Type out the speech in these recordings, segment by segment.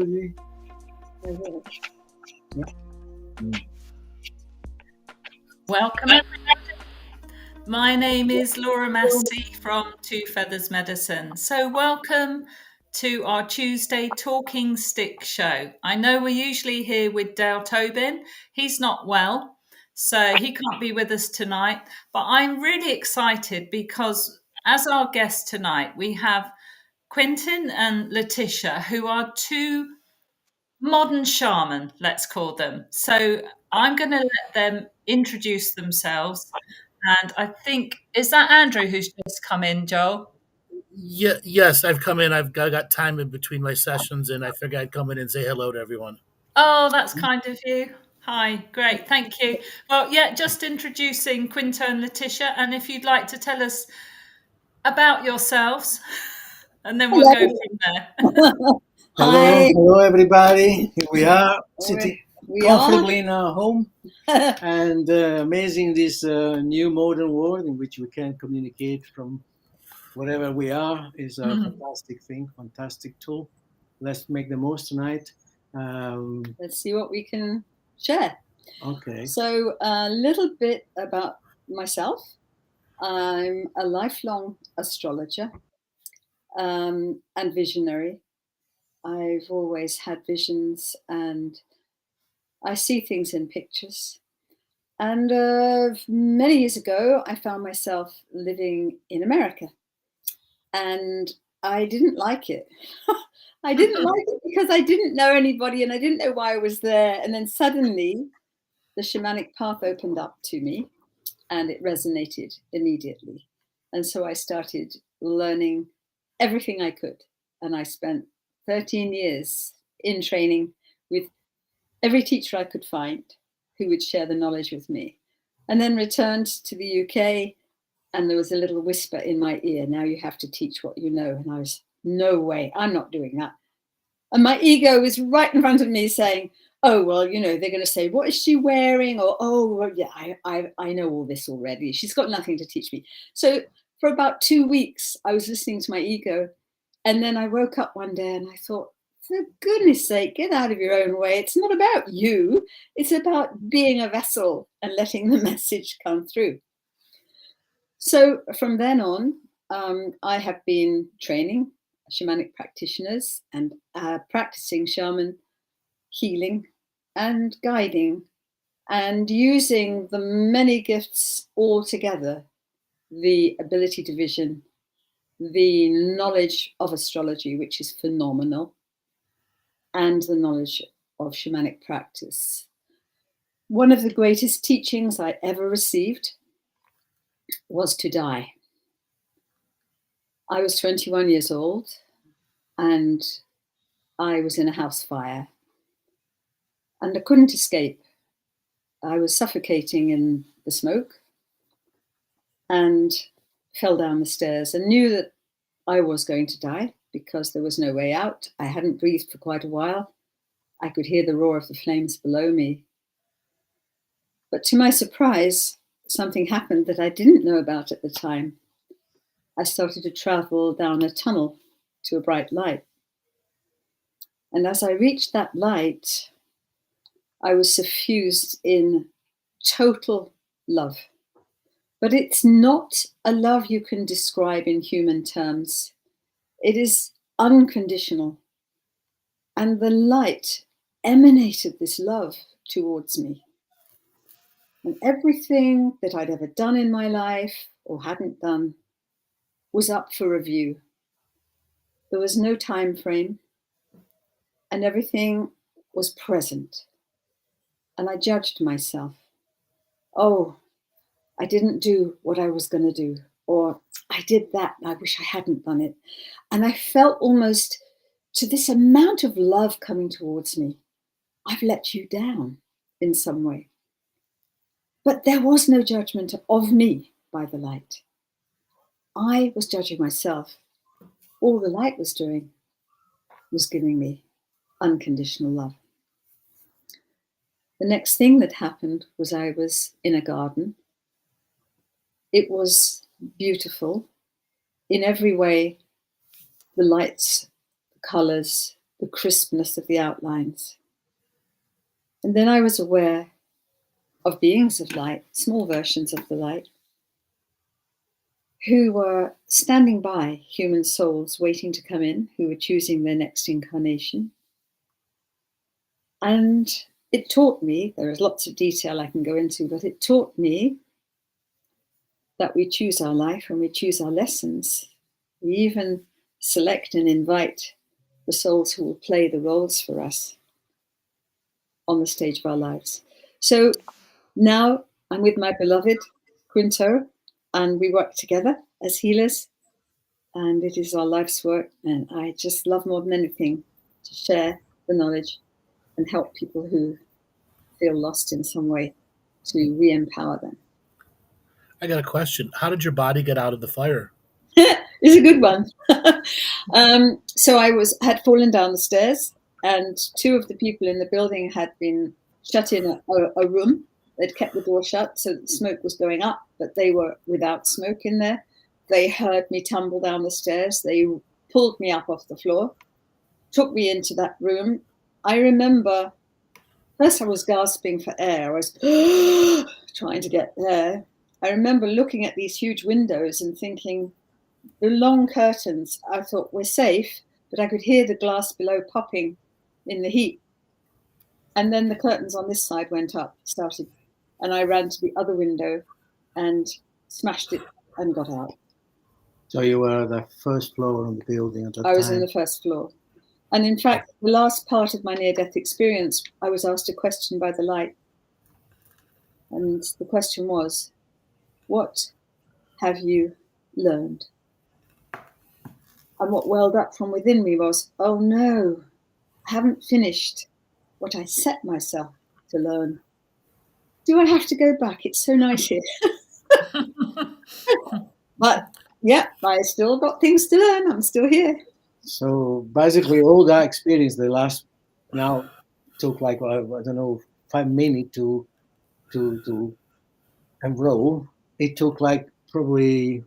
technology. Yeah. Welcome, everyone. My name is Laura Massey from Two Feathers Medicine. So welcome to our Tuesday Talking Stick show. I know we're usually here with Dale Tobin. He's not well, so he can't be with us tonight. But I'm really excited because as our guests tonight, we have Quinton and Leticia, who are two modern shaman, let's call them. So I'm going to let them introduce themselves. And I think, is that Andrew who's just come in, Joel? Yeah, yes, I've come in. I've got time in between my sessions, and I figured I'd come in and say hello to everyone. Oh, that's kind of you. Hi, great, thank you. Well, yeah, just introducing Quinto and Leticia, and if you'd like to tell us about yourselves, and then we'll go from there. Hello, everybody. Here we are, sitting comfortably in our home, and amazing this new modern world in which we can communicate from wherever we are is a fantastic thing, fantastic tool. Let's make the most tonight. Let's see what we can share. Okay. So a little bit about myself. I'm a lifelong astrologer and visionary. I've always had visions and I see things in pictures. And many years ago, I found myself living in America. And I didn't like it. I didn't like it because I didn't know anybody and I didn't know why I was there. And then suddenly the shamanic path opened up to me and it resonated immediately. And so I started learning everything I could. And I spent 13 years in training with every teacher I could find who would share the knowledge with me. And then returned to the UK and there was a little whisper in my ear, now you have to teach what you know. And I was, no way, I'm not doing that. And my ego was right in front of me saying, oh, well, you know, they're going to say, what is she wearing? Or, oh, well, yeah, I know all this already. She's got nothing to teach me. So for about 2 weeks, I was listening to my ego. And then I woke up one day and I thought, for goodness sake, get out of your own way. It's not about you. It's about being a vessel and letting the message come through. So from then on, I have been training shamanic practitioners and practicing shaman healing and guiding and using the many gifts all together, the ability to vision, the knowledge of astrology, which is phenomenal, and the knowledge of shamanic practice. One of the greatest teachings I ever received was to die. I was 21 years old and I was in a house fire and I couldn't escape. I was suffocating in the smoke and fell down the stairs and knew that I was going to die because there was no way out. I hadn't breathed for quite a while. I could hear the roar of the flames below me. But to my surprise, something happened that I didn't know about at the time. I started to travel down a tunnel to a bright light. And as I reached that light, I was suffused in total love. But it's not a love you can describe in human terms. It is unconditional. And the light emanated this love towards me. And everything that I'd ever done in my life or hadn't done was up for review. There was no time frame and everything was present. And I judged myself. Oh, I didn't do what I was going to do. Or I did that and I wish I hadn't done it. And I felt almost to this amount of love coming towards me. I've let you down in some way. But there was no judgment of me by the light. I was judging myself. All the light was doing was giving me unconditional love. The next thing that happened was I was in a garden. It was beautiful. In every way, the lights, the colors, the crispness of the outlines. And then I was aware of beings of light, small versions of the light, who were standing by, human souls waiting to come in, who were choosing their next incarnation. And it taught me, there is lots of detail I can go into, but it taught me that we choose our life and we choose our lessons. We even select and invite the souls who will play the roles for us on the stage of our lives. So now I'm with my beloved Quinto, and we work together as healers, and it is our life's work. And I just love more than anything to share the knowledge and help people who feel lost in some way to re-empower them. I got a question. How did your body get out of the fire? It's a good one. So I had fallen down the stairs, and two of the people in the building had been shut in a room. They'd kept the door shut, so the smoke was going up, but they were without smoke in there. They heard me tumble down the stairs. They pulled me up off the floor, took me into that room. I remember first I was gasping for air. I was trying to get air. I remember looking at these huge windows and thinking, the long curtains, I thought we're safe, but I could hear the glass below popping in the heat. And then the curtains on this side went up, started, and I ran to the other window and smashed it and got out. So you were the first floor of the building at that time? I was on the first floor. And in fact, the last part of my near-death experience, I was asked a question by the light. And the question was, what have you learned? And what welled up from within me was, oh no, I haven't finished what I set myself to learn. Do I have to go back? It's so nice here. But yeah, I still got things to learn. I'm still here. So basically all that experience, the last now took like, I don't know, 5 minutes to enroll. It took like probably,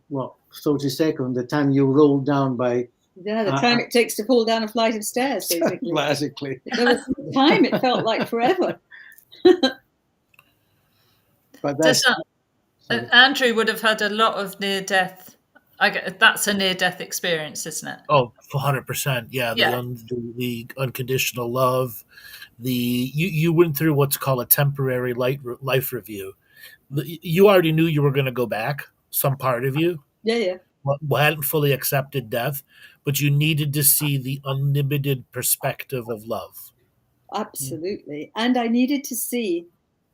30 seconds, the time you rolled down by... Yeah, the time it takes to fall down a flight of stairs, basically. Basically. There was time, it felt like forever. But that's... Andrew would have had a lot of near-death. That's a near-death experience, isn't it? Oh, 100%. Yeah, the unconditional love. You went through what's called a temporary life review. You already knew you were going to go back, some part of you. Yeah. Hadn't fully accepted death, but you needed to see the unlimited perspective of love. Absolutely. And I needed to see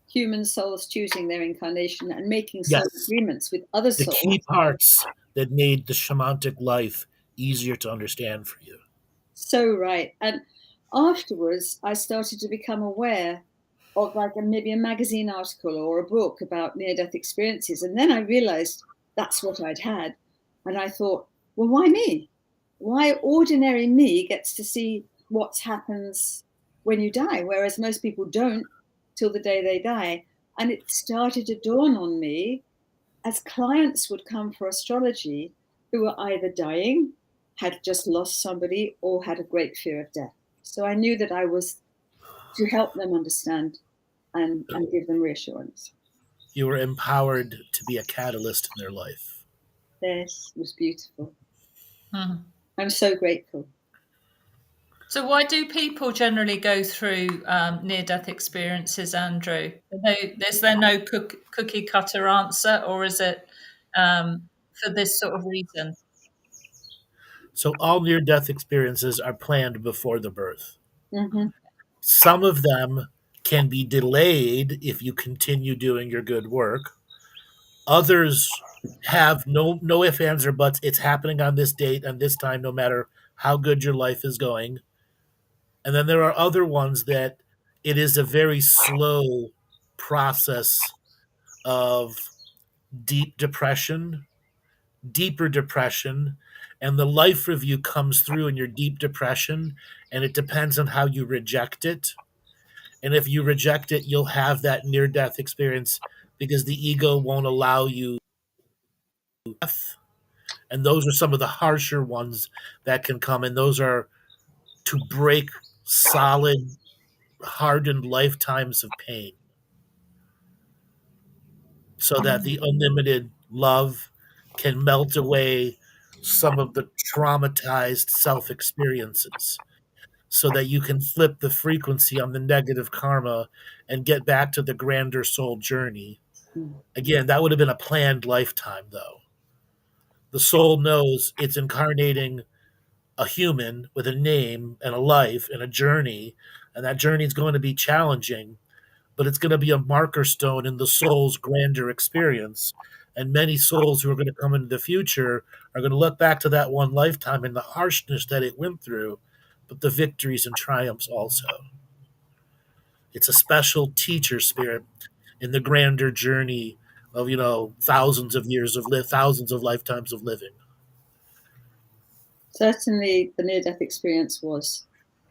human souls choosing their incarnation and making soul agreements with other souls. The key parts that made the shamanic life easier to understand for you. So right. And afterwards, I started to become aware of maybe a magazine article or a book about near-death experiences. And then I realized that's what I'd had. And I thought, well, why me? Why ordinary me gets to see what happens when you die, whereas most people don't till the day they die. And it started to dawn on me as clients would come for astrology who were either dying, had just lost somebody, or had a great fear of death. So I knew that I was to help them understand and give them reassurance. You were empowered to be a catalyst in their life. This was beautiful. Mm-hmm. I'm so grateful. So why do people generally go through near-death experiences, Andrew? Is there no cookie cutter answer, or is it for this sort of reason? So all near-death experiences are planned before the birth. Mm-hmm. Some of them can be delayed if you continue doing your good work. Others have no ifs, ands, or buts. It's happening on this date and this time, no matter how good your life is going. And then there are other ones that it is a very slow process of deeper depression, and the life review comes through in your deep depression, and it depends on how you reject it. And if you reject it, you'll have that near-death experience because the ego won't allow you death. And those are some of the harsher ones that can come, and those are to break solid, hardened lifetimes of pain so that the unlimited love can melt away some of the traumatized self experiences so that you can flip the frequency on the negative karma and get back to the grander soul journey. Again, that would have been a planned lifetime, though. The soul knows it's incarnating a human with a name and a life and a journey, and that journey is going to be challenging, but it's going to be a marker stone in the soul's grander experience. And many souls who are going to come into the future are going to look back to that one lifetime and the harshness that it went through, but the victories and triumphs also. It's a special teacher spirit in the grander journey of, thousands of years of thousands of lifetimes of living. Certainly, the near-death experience was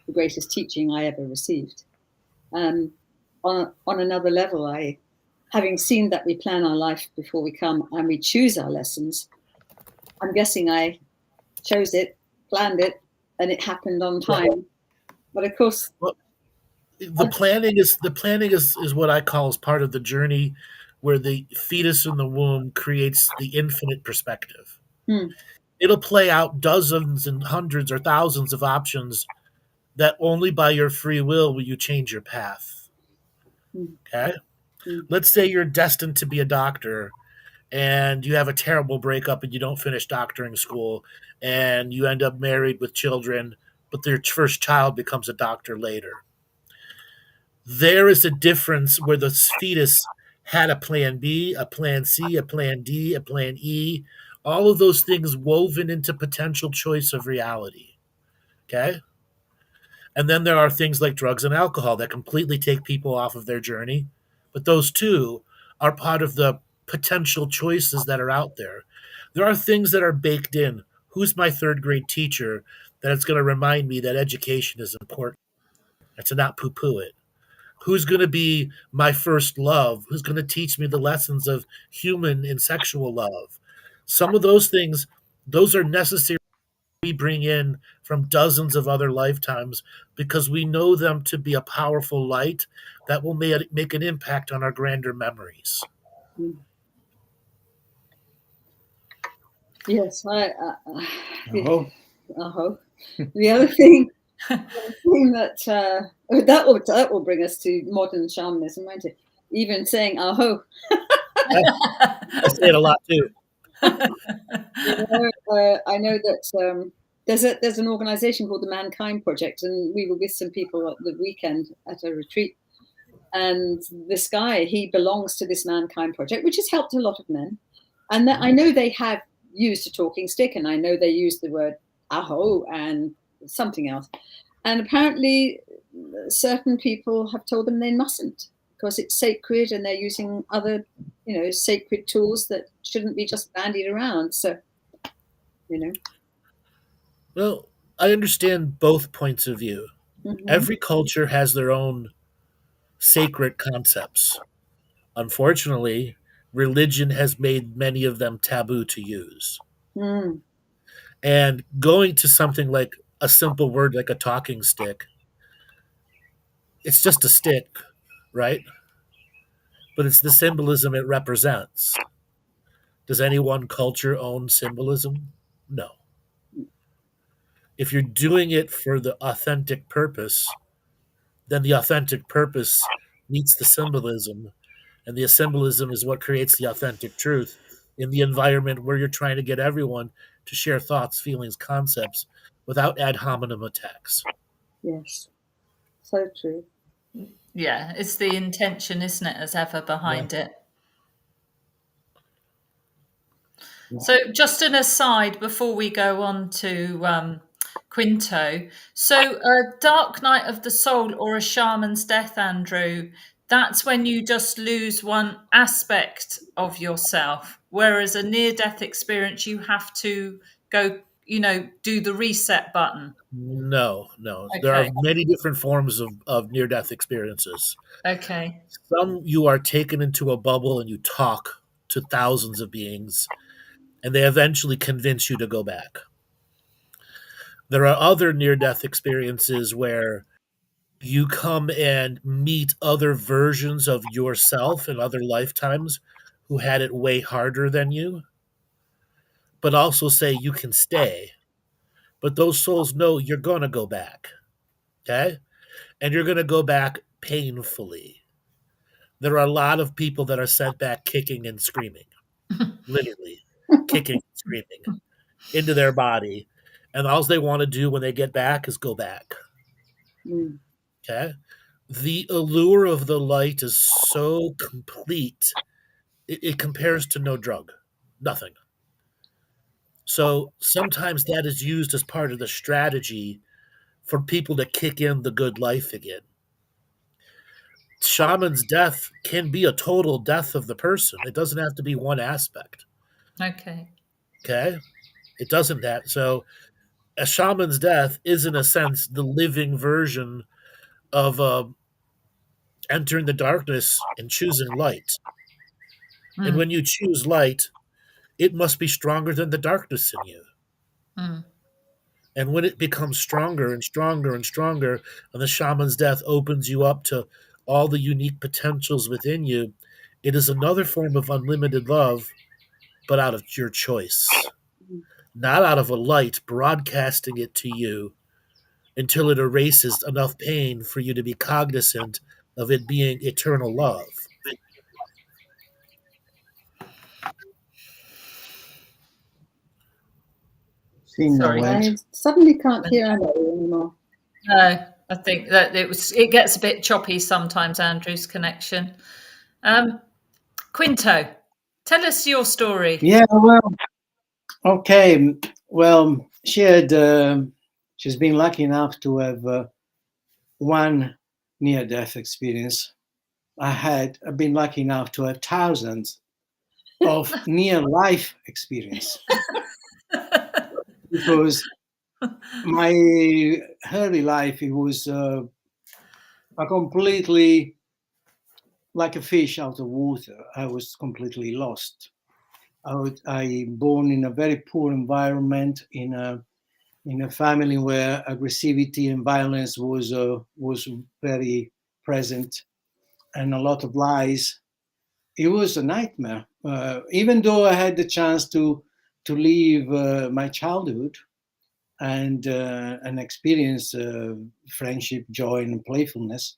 the greatest teaching I ever received. On another level, having seen that we plan our life before we come and we choose our lessons, I'm guessing I chose it, planned it, and it happened on time. Yeah. But of course, the planning is what I call as part of the journey, where the fetus in the womb creates the infinite perspective. It'll play out dozens and hundreds or thousands of options that only by your free will you change your path. Okay? Let's say you're destined to be a doctor and you have a terrible breakup and you don't finish doctoring school and you end up married with children, but your first child becomes a doctor later. There is a difference where the fetus had a plan B, a plan C, a plan D, a plan E, all of those things woven into potential choice of reality. Okay? And then there are things like drugs and alcohol that completely take people off of their journey. But those two are part of the potential choices that are out there. There are things that are baked in. Who's my third grade teacher that it's going to remind me that education is important and to not poo-poo it? Who's going to be my first love? Who's going to teach me the lessons of human and sexual love? Some of those things, those are necessary we bring in from dozens of other lifetimes because we know them to be a powerful light that will make an impact on our grander memories. Yes, the other thing that will bring us to modern shamanism, won't it? Even saying "aho." I say it a lot too. I know that there's an organization called the Mankind Project, and we were with some people at the weekend at a retreat. And this guy, he belongs to this Mankind Project, which has helped a lot of men. And I know they have used a talking stick, and I know they use the word "aho" and something else. And apparently, certain people have told them they mustn't because it's sacred, and they're using other, sacred tools that shouldn't be just bandied around. So, Well, I understand both points of view. Mm-hmm. Every culture has their own sacred concepts. Unfortunately, religion has made many of them taboo to use. And going to something like a simple word like a talking stick, it's just a stick, right? But it's the symbolism it represents. Does any one culture own symbolism? No. If you're doing it for the authentic purpose, then the authentic purpose meets the symbolism, and the symbolism is what creates the authentic truth in the environment where you're trying to get everyone to share thoughts, feelings, concepts without ad hominem attacks. Yes, so true. Yeah, it's the intention, isn't it, as ever behind it. So just an aside before we go on to Quinto. So a dark night of the soul or a shaman's death, Andrew, that's when you just lose one aspect of yourself. Whereas a near-death experience, you have to go, do the reset button. No. Okay. There are many different forms of near-death experiences. Okay. Some you are taken into a bubble and you talk to thousands of beings, and they eventually convince you to go back. There are other near-death experiences where you come and meet other versions of yourself in other lifetimes who had it way harder than you, but also say you can stay. But those souls know you're going to go back, okay? And you're going to go back painfully. There are a lot of people that are sent back kicking and screaming, literally kicking and screaming into their body. And all they want to do when they get back is go back. Mm. Okay? The allure of the light is so complete, it compares to no drug, nothing. So sometimes that is used as part of the strategy for people to kick in the good life again. Shaman's death can be a total death of the person. It doesn't have to be one aspect. Okay. Okay? It doesn't have. So a shaman's death is, in a sense, the living version of entering the darkness and choosing light. And when you choose light, it must be stronger than the darkness in you. Mm. And when it becomes stronger and stronger and stronger, and the shaman's death opens you up to all the unique potentials within you, it is another form of unlimited love, but out of your choice. Not out of a light broadcasting it to you until it erases enough pain for you to be cognizant of it being eternal love. Sorry. I suddenly can't hear Anna anymore. No, I think that it gets a bit choppy sometimes, Andrew's connection. Quinto, tell us your story. Yeah, well, okay. Well, she's been lucky enough to have one near-death experience. I've been lucky enough to have thousands of near-life experience because my early life, it was a completely like a fish out of water. I was completely lost. I born in a very poor environment in a family where aggressivity and violence was very present, and a lot of lies. It was a nightmare. Even though I had the chance to live my childhood and experience friendship, joy, and playfulness,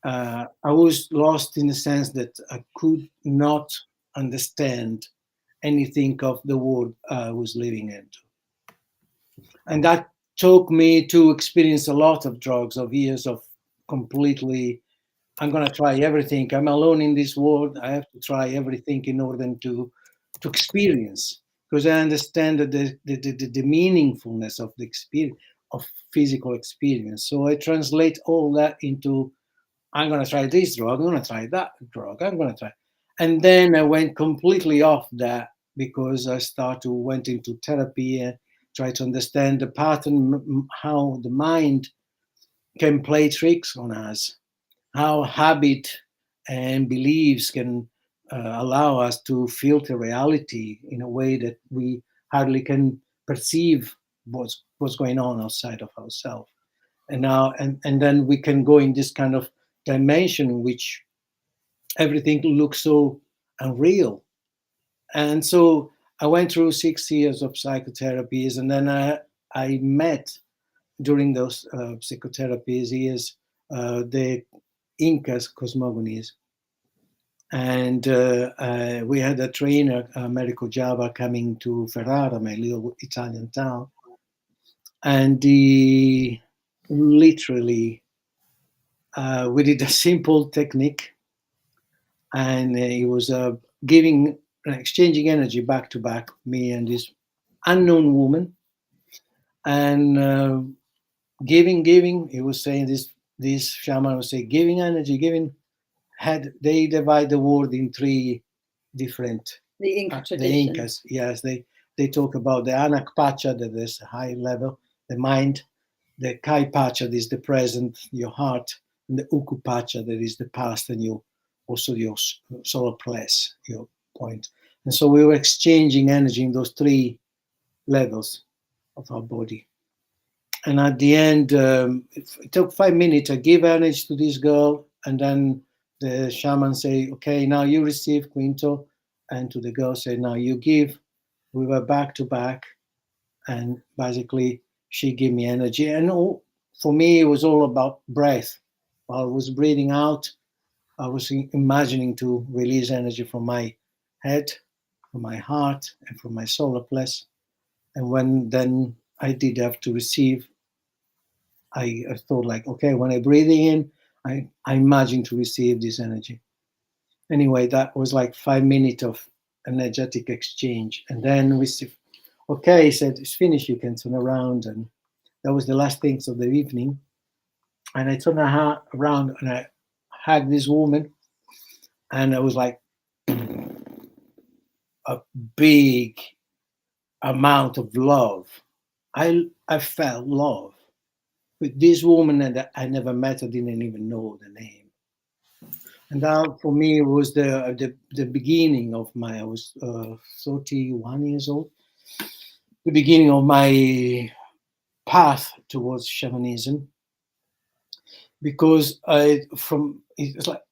I was lost in the sense that I could not understand anything of the world I was living into. And that took me to experience a lot of drugs, of years of completely, I'm going to try everything. I'm alone in this world. I have to try everything in order to experience, because I understand that the meaningfulness of the experience, of physical experience. So I translate all that into, I'm going to try this drug, I'm going to try that drug, I'm going to try. And then I went completely off that because I went into therapy and tried to understand the pattern, how the mind can play tricks on us, how habit and beliefs can allow us to filter reality in a way that we hardly can perceive what's going on outside of ourselves. And now and then we can go in this kind of dimension in which everything looks so unreal. And so I went through 6 years of psychotherapies, and then I met during those psychotherapies years the Incas cosmogonies. And we had a trainer, Americo Java, coming to Ferrara, my little Italian town. And he literally, we did a simple technique, and he was exchanging energy back to back, me and this unknown woman, and giving. He was saying this shaman was saying, giving energy, giving. They divide the world in three different. The Inca The tradition. Incas, yes, they talk about the Anak Pacha, that is high level, the mind, the Kai Pacha, that is the present, your heart, and the Uku Pacha, that is the past, and also your solar place, your point. And so we were exchanging energy in those three levels of our body. And at the end, it took 5 minutes. I give energy to this girl, and then the shaman say, okay, now you receive, Quinto. And to the girl say, now you give. We were back to back, and basically she gave me energy. And for me, it was all about breath. While I was breathing out, I was imagining to release energy from my head, from my heart, and from my solar plexus. And when then I did have to receive, I thought like, okay, when I breathe in, I imagine to receive this energy. Anyway, that was like 5 minutes of energetic exchange. And then we said, okay, he said, it's finished, you can turn around. And that was the last things of the evening. And I turned around and I hugged this woman. And I was like, a big amount of love. I felt love. With this woman that I never met, I didn't even know the name. And that for me was the beginning of I was 31 years old, the beginning of my path towards shamanism. Because it's like,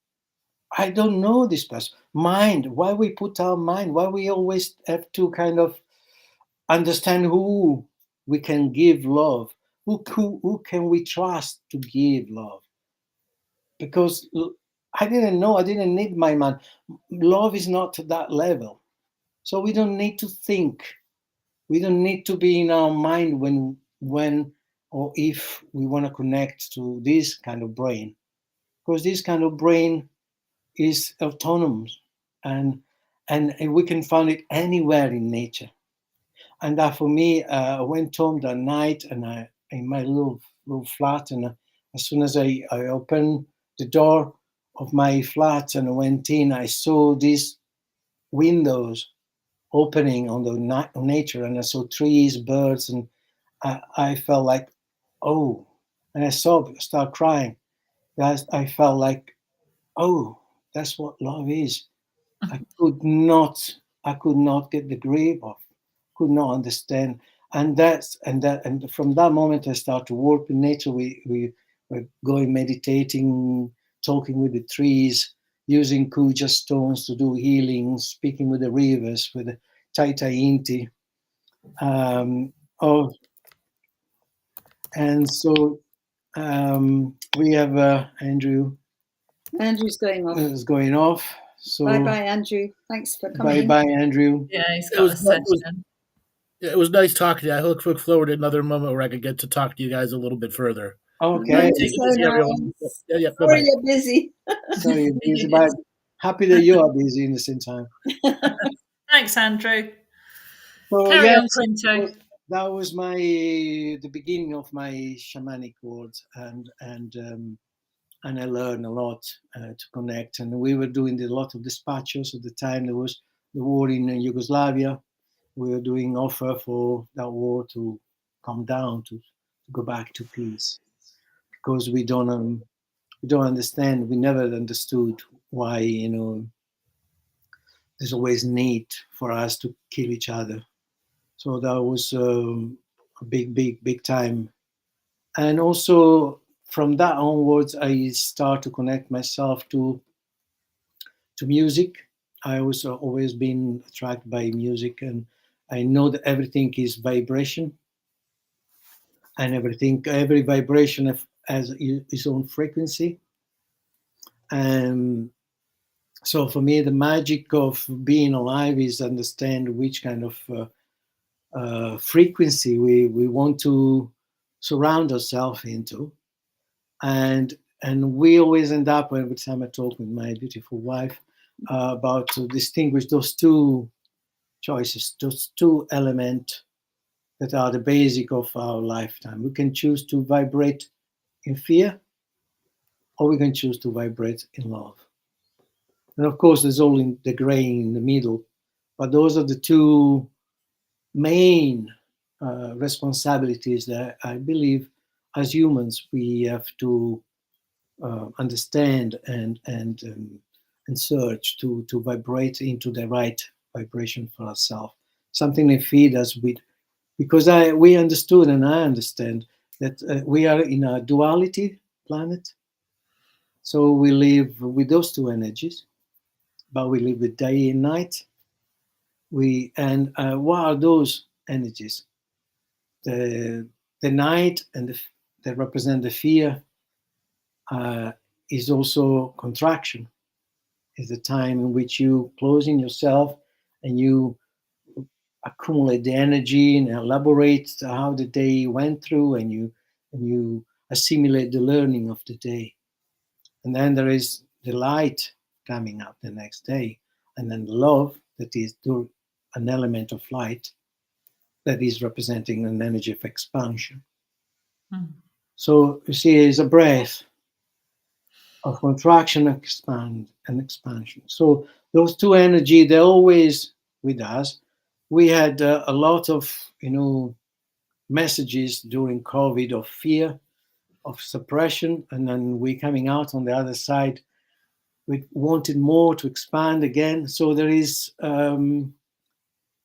I don't know this person. Mind, why we put our mind, why we always have to kind of understand who we can give love, who can we trust to give love. Because I didn't know, I didn't need my mind. Love is not to that level. So we don't need to think. We don't need to be in our mind when or if we want to connect to this kind of brain. Because this kind of brain is autonomous and we can find it anywhere in nature. And that for me, I went home that night and I in my little flat, and as soon as I opened the door of my flat and I went in, I saw these windows opening on the nature, and I saw trees, birds, and I felt like, oh, and I start crying. I felt like, oh, that's what love is. I could not get the grip of, could not understand. And from that moment I started to work in nature. We were going meditating, talking with the trees, using kuja stones to do healing, speaking with the rivers, with the Taita Inti. And so we have Andrew. Andrew's going off. Is going off. So bye, Andrew. Thanks for coming. Bye, Andrew. Yeah, he's got a session. It was nice talking to you. I look forward to another moment where I could get to talk to you guys a little bit further. Okay. So nice. Sorry you're busy. Sorry you're busy, but happy that you are busy in the same time. Thanks, Andrew. So, Carry on, Quinto. That was the beginning of my shamanic world, and I learned a lot to connect. And we were doing a lot of dispatches at the time. There was the war in Yugoslavia. We were doing offer for that war to come down, to go back to peace, because we don't understand. We never understood why there's always need for us to kill each other. So that was a big time. And also from that onwards, I start to connect myself to music. I was always been attracted by music, and I know that everything is vibration, and every vibration has its own frequency. And so for me, the magic of being alive is understand which kind of frequency we want to surround ourselves into. And we always end up, every time I talk with my beautiful wife, about to distinguish those two choices, those two elements that are the basic of our lifetime. We can choose to vibrate in fear, or we can choose to vibrate in love. And of course, there's all in the gray in the middle, but those are the two main responsibilities that I believe as humans we have to understand and search to vibrate into the right vibration for ourselves. Something that feed us with, because we understood and I understand that we are in a duality planet. So we live with those two energies, but we live with day and night. What are those energies? The night that represent the fear is also contraction. Is the time in which you close in yourself and you accumulate the energy and elaborate how the day went through, and you assimilate the learning of the day. And then there is the light coming up the next day, and then love, that is an element of light that is representing an energy of expansion. So you see, it's a breath of contraction, expand, and expansion. So those two energy, they're always with us. We had a lot of, messages during COVID of fear, of suppression, and then we're coming out on the other side. We wanted more to expand again. So there is a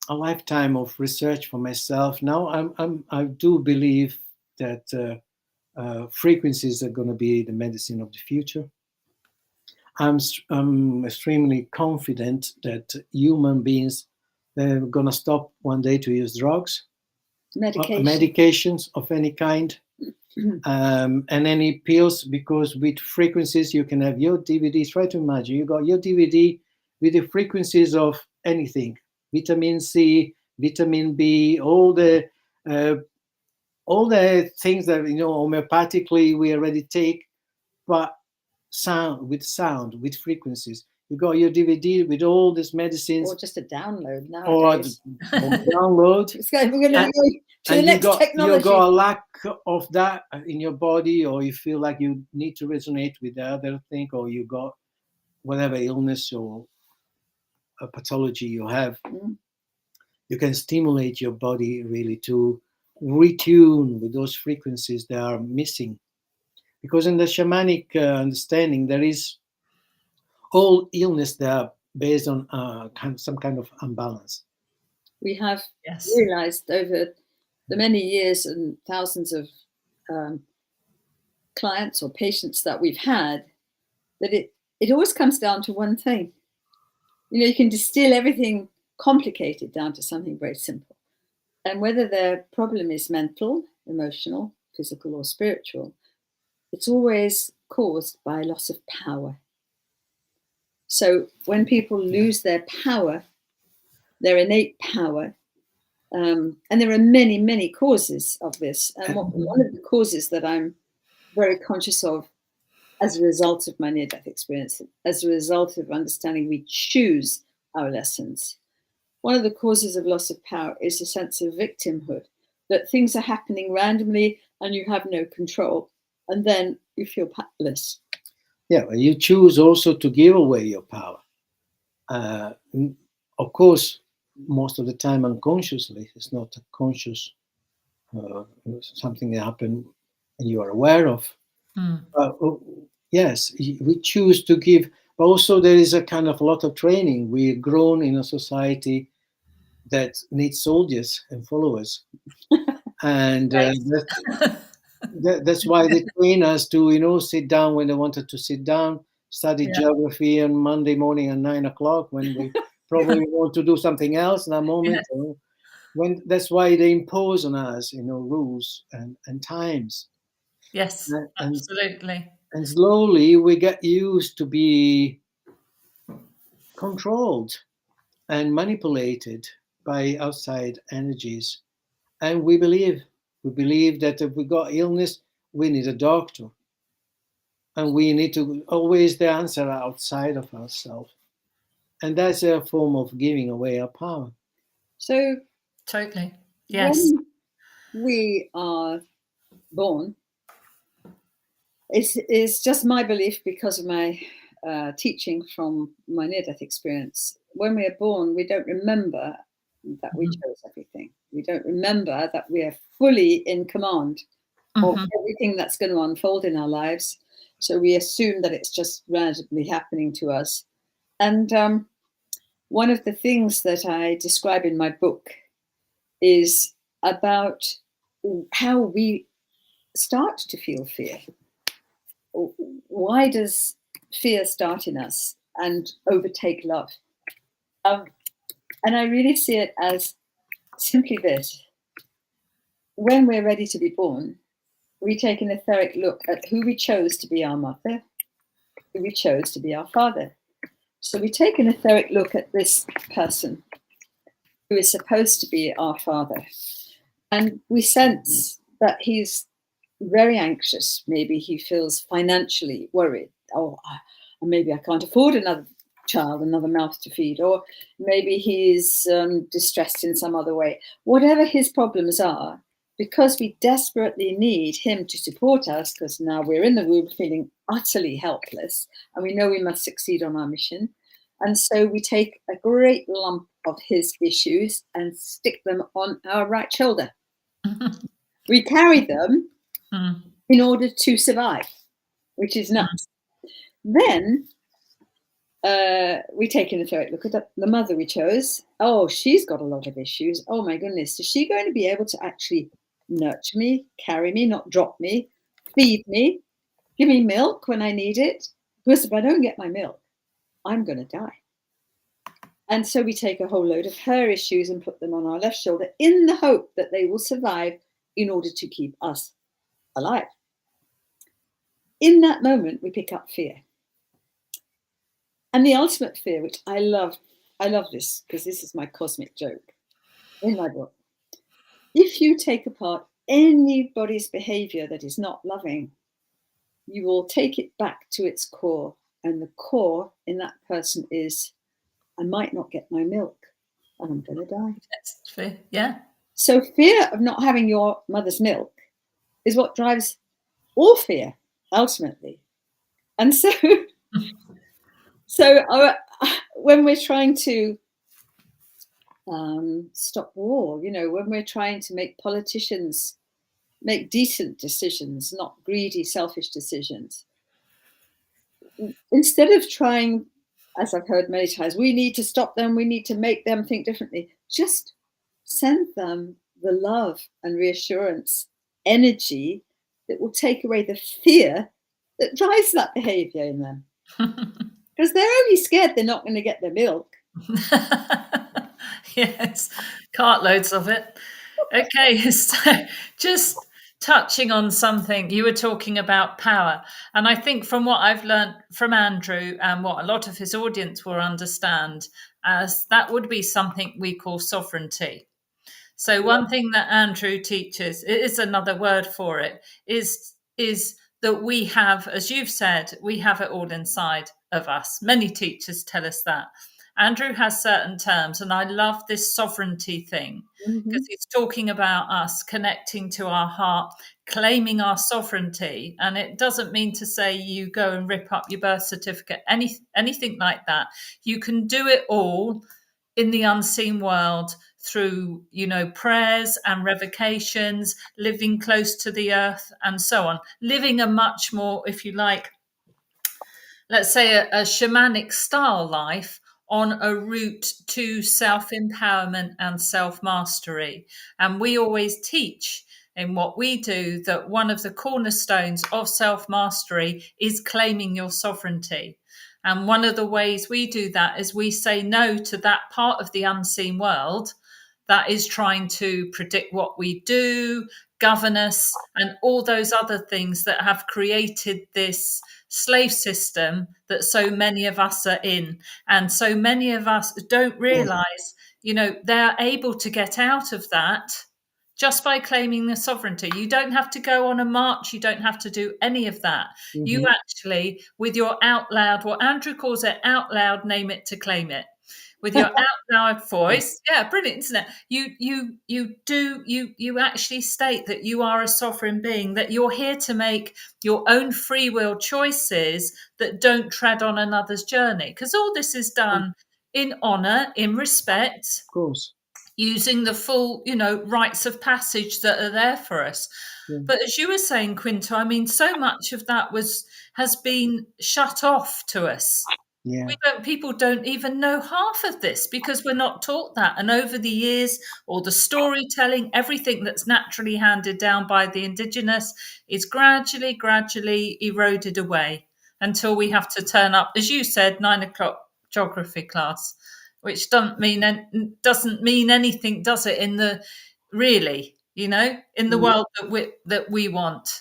lifetime of research for myself. Now I do believe that frequencies are going to be the medicine of the future. I'm extremely confident that human beings, they're going to stop one day to use drugs, medications of any kind, and any pills, because with frequencies you can have your DVD. Try to imagine you got your DVD with the frequencies of anything, vitamin C, vitamin B, all the things that homeopathically we already take, but sound, with frequencies. You got your DVD with all these medicines, or just a download nowadays. Or download. You got a lack of that in your body, or you feel like you need to resonate with the other thing, or you got whatever illness or a pathology you have. You can stimulate your body really to retune with those frequencies that are missing. Because in the shamanic understanding, there is all illness that are based on some kind of imbalance. We have realized over the many years and thousands of clients or patients that we've had that it always comes down to one thing. You can distill everything complicated down to something very simple. And whether their problem is mental, emotional, physical, or spiritual, it's always caused by loss of power. So when people lose their power, their innate power, and there are many, many causes of this. And one of the causes that I'm very conscious of as a result of my near-death experience, as a result of understanding we choose our lessons, one of the causes of loss of power is a sense of victimhood, that things are happening randomly and you have no control, and then you feel powerless. Yeah, you choose also to give away your power. Of course, most of the time unconsciously. It's not a conscious something that happened and you are aware of. Yes, we choose to give, but also there is a kind of a lot of training. We're grown in a society that needs soldiers and followers, and that's why they train us to sit down when they wanted to sit down, study geography on Monday morning at 9 o'clock when we probably want to do something else in that moment. When that's why they impose on us, rules and times. Yes, absolutely. And slowly we get used to be controlled and manipulated by outside energies. And we believe that if we got illness, we need a doctor. And we need to always the answer outside of ourselves. And that's a form of giving away our power. So totally. Yes. When we are born, it's just my belief because of my teaching from my near-death experience. When we are born, we don't remember that we chose everything. We don't remember that we are fully in command of everything that's going to unfold in our lives. So we assume that it's just randomly happening to us. And one of the things that I describe in my book is about how we start to feel fear? Why does fear start in us and overtake love? And I really see it as simply this. When we're ready to be born, we take an etheric look at who we chose to be our mother, who we chose to be our father. So we take an etheric look at this person who is supposed to be our father, and we sense that he's very anxious. Maybe he feels financially worried. Oh, maybe I can't afford another child, another mouth to feed. Or maybe he's distressed in some other way. Whatever his problems are, because we desperately need him to support us, because now we're in the womb feeling utterly helpless, and we know we must succeed on our mission. And so we take a great lump of his issues and stick them on our right shoulder. We carry them in order to survive, which is nuts. Then we take an etheric look at the mother we chose. Oh, she's got a lot of issues. Oh my goodness, is she going to be able to actually nurture me, carry me, not drop me, feed me, give me milk when I need it? Because if I don't get my milk, I'm going to die. And so we take a whole load of her issues and put them on our left shoulder in the hope that they will survive in order to keep us alive. In that moment, we pick up fear. And the ultimate fear, which I love this, because this is my cosmic joke in my book. If you take apart anybody's behavior that is not loving, you will take it back to its core. And the core in that person is, I might not get my milk and I'm going to die. That's fair. Yeah. So fear of not having your mother's milk is what drives all fear, ultimately. And so, when we're trying to stop war, when we're trying to make politicians make decent decisions, not greedy, selfish decisions, instead of trying, as I've heard many times, we need to stop them, we need to make them think differently, just send them the love and reassurance energy that will take away the fear that drives that behavior in them. Because they're only scared they're not going to get their milk. Yes, cartloads of it. Okay, so just touching on something, you were talking about power. And I think from what I've learned from Andrew and what a lot of his audience will understand, as that would be something we call sovereignty. So one thing that Andrew teaches, it is another word for it, is that we have, as you've said, we have it all inside of us. Many teachers tell us that. Andrew has certain terms, and I love this sovereignty thing because he's talking about us connecting to our heart, claiming our sovereignty. And it doesn't mean to say you go and rip up your birth certificate, anything like that. You can do it all in the unseen world through, prayers and revocations, living close to the earth and so on, living a much more, if you like, let's say a shamanic style life on a route to self-empowerment and self-mastery. And we always teach in what we do that one of the cornerstones of self-mastery is claiming your sovereignty. And one of the ways we do that is we say no to that part of the unseen world that is trying to predict what we do, govern us, and all those other things that have created this slave system that so many of us are in. And so many of us don't realize, they're able to get out of that just by claiming the sovereignty. You don't have to go on a march. You don't have to do any of that. Mm-hmm. You actually, with your out loud, what Andrew calls it, out loud, name it to claim it. With your out loud voice, yeah, brilliant, isn't it? You actually state that you are a sovereign being, that you're here to make your own free will choices that don't tread on another's journey. Because all this is done in honor, in respect, of course, using the full, rites of passage that are there for us. Yeah. But as you were saying, Quinto, I mean, so much of that has been shut off to us. Yeah. People don't even know half of this because we're not taught that. And over the years, all the storytelling, everything that's naturally handed down by the indigenous is gradually eroded away until we have to turn up, as you said, 9 o'clock geography class, which doesn't mean anything, does it? In the really, in the world that we want.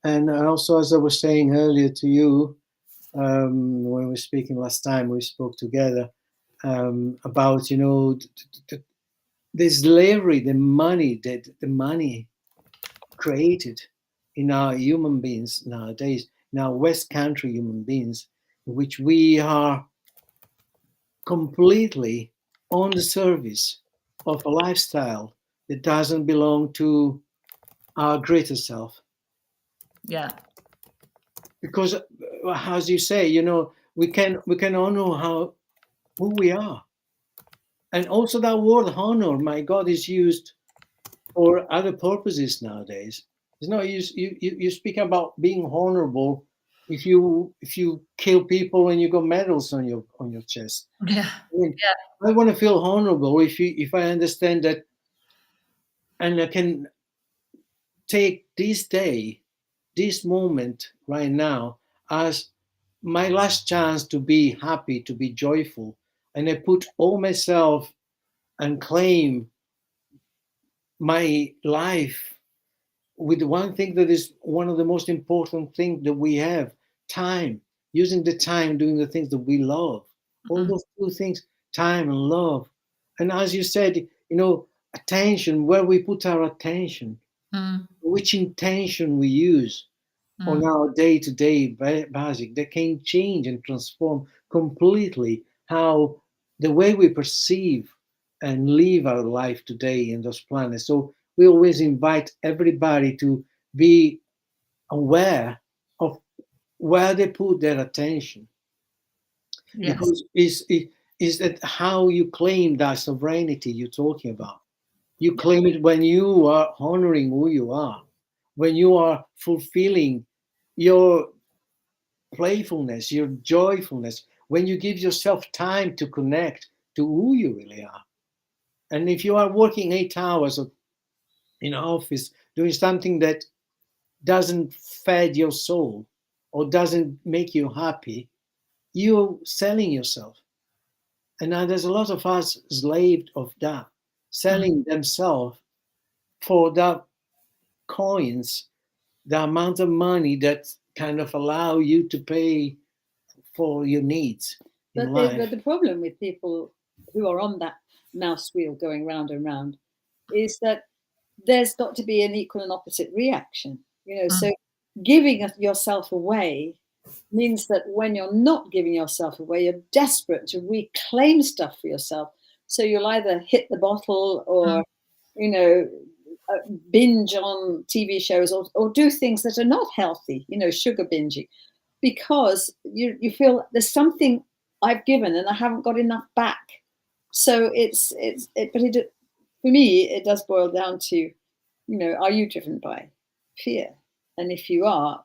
And also, as I was saying earlier to you, when we were speaking last time, we spoke together about the slavery, the money that the money created in our human beings nowadays, in our West Country human beings, in which we are completely on the service of a lifestyle that doesn't belong to our greater self. Yeah. Because, as you say, we can honor who we are, and also that word honor, my God, is used for other purposes nowadays. It's not you speak about being honorable if you kill people and you got medals on your chest. Yeah. I want to feel honorable if I understand that, and I can take this day, this moment right now as my last chance to be happy, to be joyful, and I put all myself and claim my life with one thing that is one of the most important things that we have: time. Using the time doing the things that we love. All those two things, time and love. And as you said, attention, where we put our attention, which intention we use on our day-to-day basic, that can change and transform completely how the way we perceive and live our life today in those planets. So we always invite everybody to be aware of where they put their attention. Yes. Because is that how you claim that sovereignty you're talking about. You claim it when you are honoring who you are, when you are fulfilling your playfulness, your joyfulness, when you give yourself time to connect to who you really are. And if you are working 8 hours in an office doing something that doesn't feed your soul or doesn't make you happy, you're selling yourself. And now there's a lot of us slaved of that, selling themselves for that coins, the amount of money that kind of allow you to pay for your needs in life. But the problem with people who are on that mouse wheel going round and round is that there's got to be an equal and opposite reaction. So giving yourself away means that when you're not giving yourself away, you're desperate to reclaim stuff for yourself. So you'll either hit the bottle or, binge on TV shows or do things that are not healthy, sugar binging, because you feel there's something I've given and I haven't got enough back. So for me, it does boil down to, are you driven by fear? And if you are,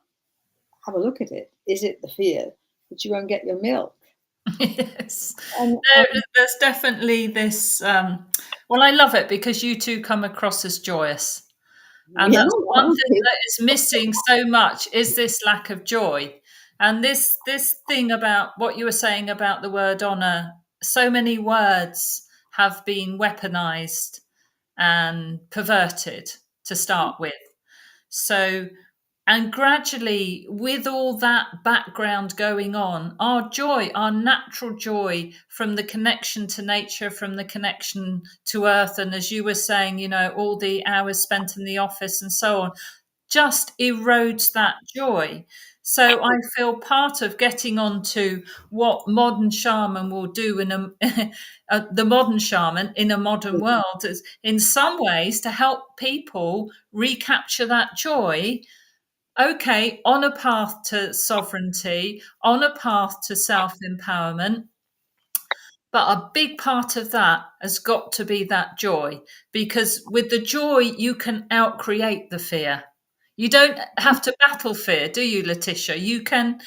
have a look at it. Is it the fear that you won't get your milk? Yes. There's definitely this. Well, I love it because you two come across as joyous. And that's one thing that is missing so much is this lack of joy. And this thing about what you were saying about the word honor, so many words have been weaponized and perverted to start with. So, and gradually, with all that background going on, our joy, our natural joy from the connection to nature, from the connection to earth, and as you were saying, all the hours spent in the office and so on, just erodes that joy. So I feel part of getting onto what modern shaman will do in the modern shaman in a modern world is in some ways to help people recapture that joy. Okay, on a path to sovereignty, on a path to self-empowerment. But a big part of that has got to be that joy, because with the joy, you can outcreate the fear. You don't have to battle fear, do you, Leticia? You can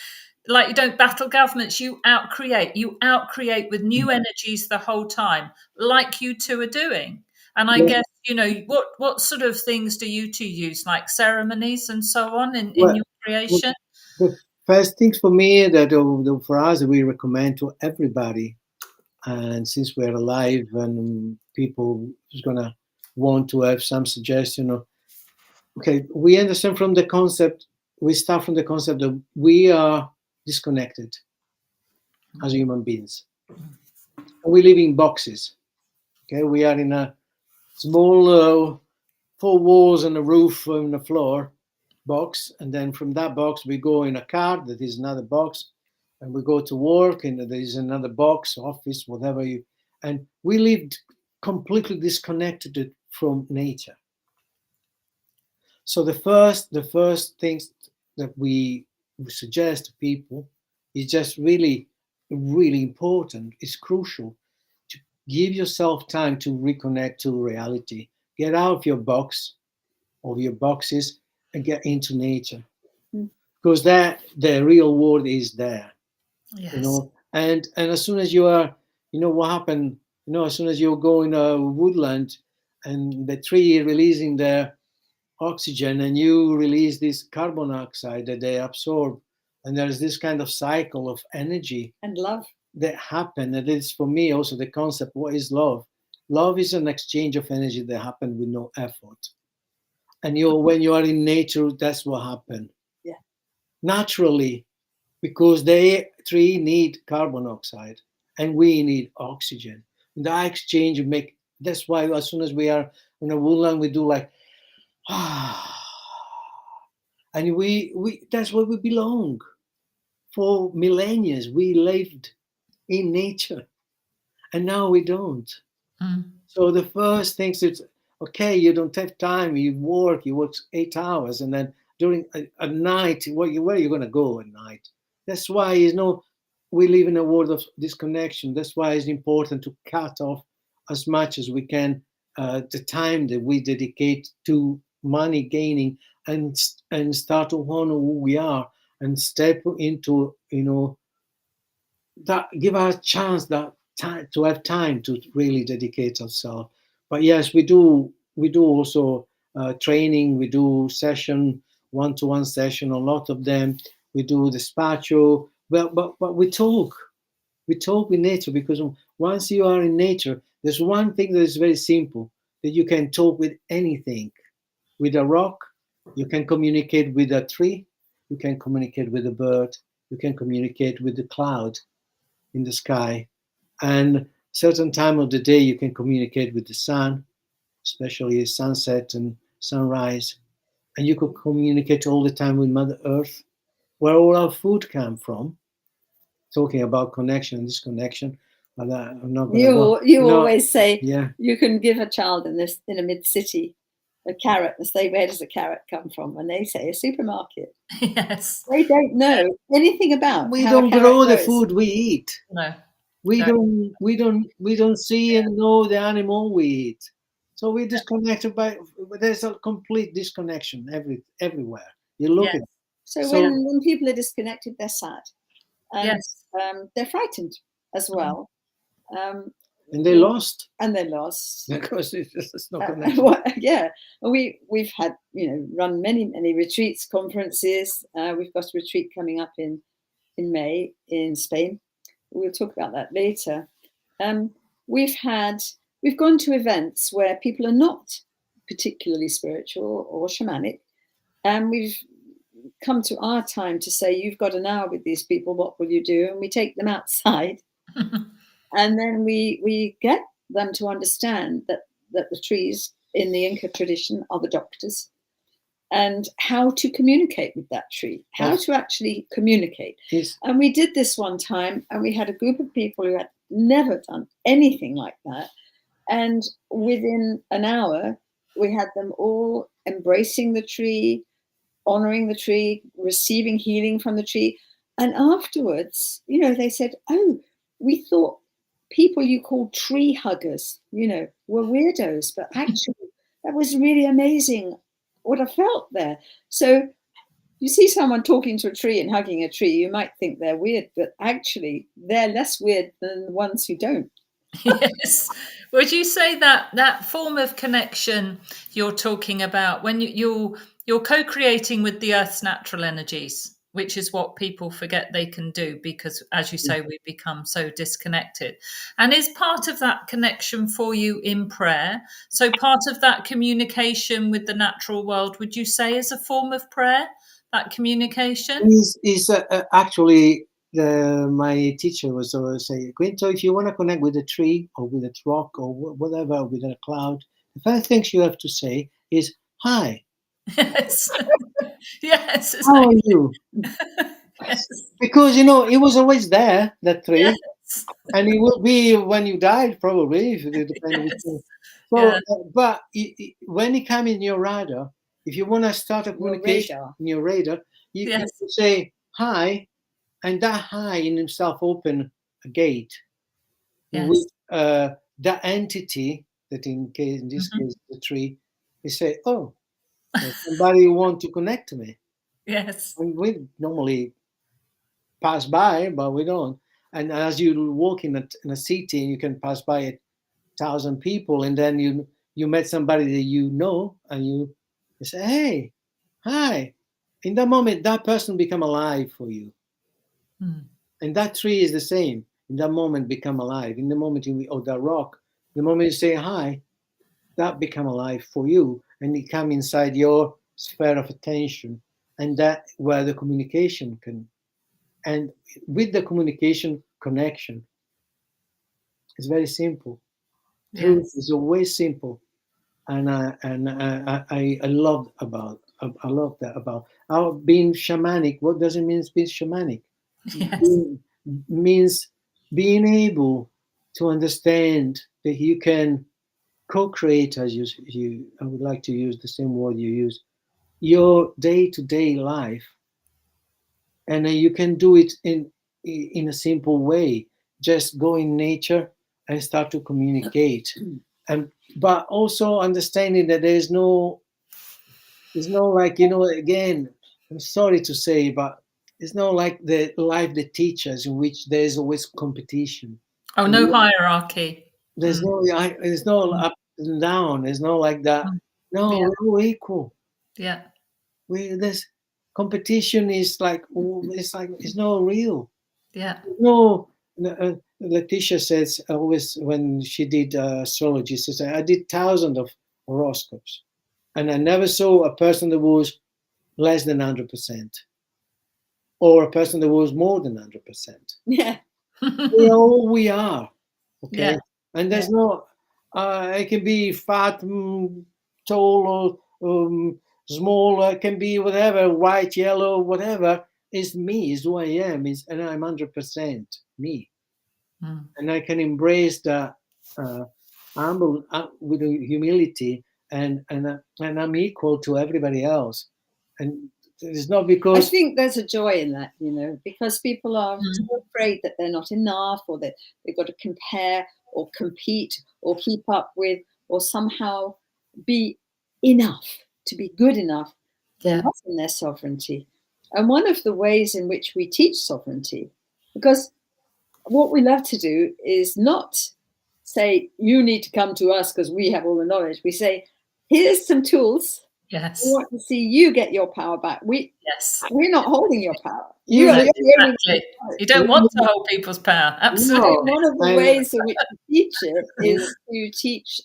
like you don't battle governments, you outcreate with new energies the whole time, like you two are doing. And I guess, what sort of things do you two use, like ceremonies and so on in your creation? The first things for me that for us we recommend to everybody, and since we're alive and people is gonna want to have some suggestion, okay, we understand from the concept. We start from the concept that we are disconnected as human beings. We live in boxes. Okay, we are in a small 4 walls and a roof and a floor box, and then from that box we go in a car that is another box, and we go to work and there is another box, office, whatever you, and we lived completely disconnected from nature. So the first things that we suggest to people is just really important. It's crucial to give yourself time to reconnect to reality. Get out of your box, of your boxes, and get into nature, because the real world is there. Yes. And as soon as you are, what happened, as soon as you go in a woodland and the tree releasing their oxygen and you release this carbon dioxide that they absorb, and there's this kind of cycle of energy and love that happen. And it's for me also the concept, what is love? Love is an exchange of energy that happen with no effort. And when you are in nature, that's what happens. Yeah. Naturally, because they tree need carbon dioxide and we need oxygen. And that exchange that's why as soon as we are in a woodland, we do like, and we that's where we belong. For millennia, we lived in nature, and now we don't. So the first thing is, okay, you don't have time. You work 8 hours, and then during a night, where are you going to go at night? That's why we live in a world of disconnection. That's why it's important to cut off as much as we can the time that we dedicate to money gaining, and start to honor who we are and step into that, give us a chance that time to have time to really dedicate ourselves. But yes, we do also training. We do session, one-to-one session, a lot of them. We do despacho, but we talk with nature, because once you are in nature, there's one thing that is very simple, that you can talk with anything. With a rock, you can communicate with a tree, you can communicate with a bird, you can communicate with the cloud in the sky, and certain time of the day you can communicate with the sun, especially sunset and sunrise, and you could communicate all the time with Mother Earth, where all our food come from. Talking about connection and disconnection, but I'm not going to go. You always say, yeah, you can give a child in a mid city a carrot and say, where does a carrot come from? And they say a supermarket. Yes. They don't know anything about. We don't grow the food we eat. No. We don't see and know the animal we eat. So we disconnected there's a complete disconnection everywhere. You look at it. So when people are disconnected, they're sad. And they're frightened as well. And they lost. Because it's not connection. Yeah. We've had, run many retreats, conferences. We've got a retreat coming up in May in Spain. We'll talk about that later. We've gone to events where people are not particularly spiritual or shamanic, and we've come to our time to say, you've got an hour with these people, what will you do? And we take them outside and then we get them to understand that the trees in the Inca tradition are the doctors, and how to communicate with that tree, how to actually communicate. Yes. And we did this one time, and we had a group of people who had never done anything like that. And within an hour, we had them all embracing the tree, honoring the tree, receiving healing from the tree. And afterwards, they said, oh, we thought people you called tree huggers, were weirdos, but actually that was really amazing what I felt there. So you see someone talking to a tree and hugging a tree, you might think they're weird, but actually they're less weird than the ones who don't. Yes. Would you say that form of connection you're talking about, when you're co-creating with the Earth's natural energies, which is what people forget they can do, because, as you say, we become so disconnected, and is part of that connection for you in prayer? So part of that communication with the natural world, would you say, is a form of prayer, that communication? Is actually my teacher was always saying, Quinto, if you want to connect with a tree or with a rock or whatever, with a cloud, the first thing you have to say is hi. Yes. Yes. How are you? Yes. Because it was always there, that tree, Yes. and it will be when you died, probably, if it depends. Yes. So, Yeah. but when it comes in your radar, if you want to start a communication in your radar, you Yes. can say hi, and that hi in himself open a gate Yes. with that entity that in this case the tree, they say, oh, there's somebody who want to connect to me. Yes. And we normally pass by, but we don't. And as you walk in a city, you can pass by 1,000 people, and then you met somebody that and you say, hey, hi. In that moment, that person become alive for you. And that tree is the same. In that moment, become alive. In the moment that rock, the moment you say hi, that become alive for you, and it come inside your sphere of attention, and that where the communication can. And with the communication connection, it's very simple. Truth is always simple, and I love that about our being shamanic. What does it mean being shamanic? Yes. Means being able to understand that you can co-create, as you I would like to use the same word you use, your day-to-day life, and you can do it in a simple way. Just go in nature and start to communicate, but also understanding that there's no like, again, I'm sorry to say, but it's not like the life that teaches, in which there's always competition. Oh, no hierarchy. There's no up and down. There's no like that. No, Yeah. we're all equal. Yeah. This competition is like, it's not real. Yeah. No, Leticia says always when she did astrology, she said, I did thousands of horoscopes, and I never saw a person that was less than 100%, or a person that was more than 100%. Yeah. We are, okay? Yeah. And there's no, it can be fat, tall, or small, it can be whatever, white, yellow, whatever. It's me, is who I am, and I'm 100% me. And I can embrace that humble with humility, and I'm equal to everybody else. And it's not because I think there's a joy in that, because people are so afraid that they're not enough, or that they've got to compare or compete or keep up with, or somehow be enough to be good enough. They're not in their sovereignty. And one of the ways in which we teach sovereignty, because what we love to do is not say, you need to come to us because we have all the knowledge. We say, here's some tools. Yes. We want to see you get your power back. We're not holding your power. Exactly. You don't want to hold people's power. Absolutely. So one of the ways in which we teach it is to teach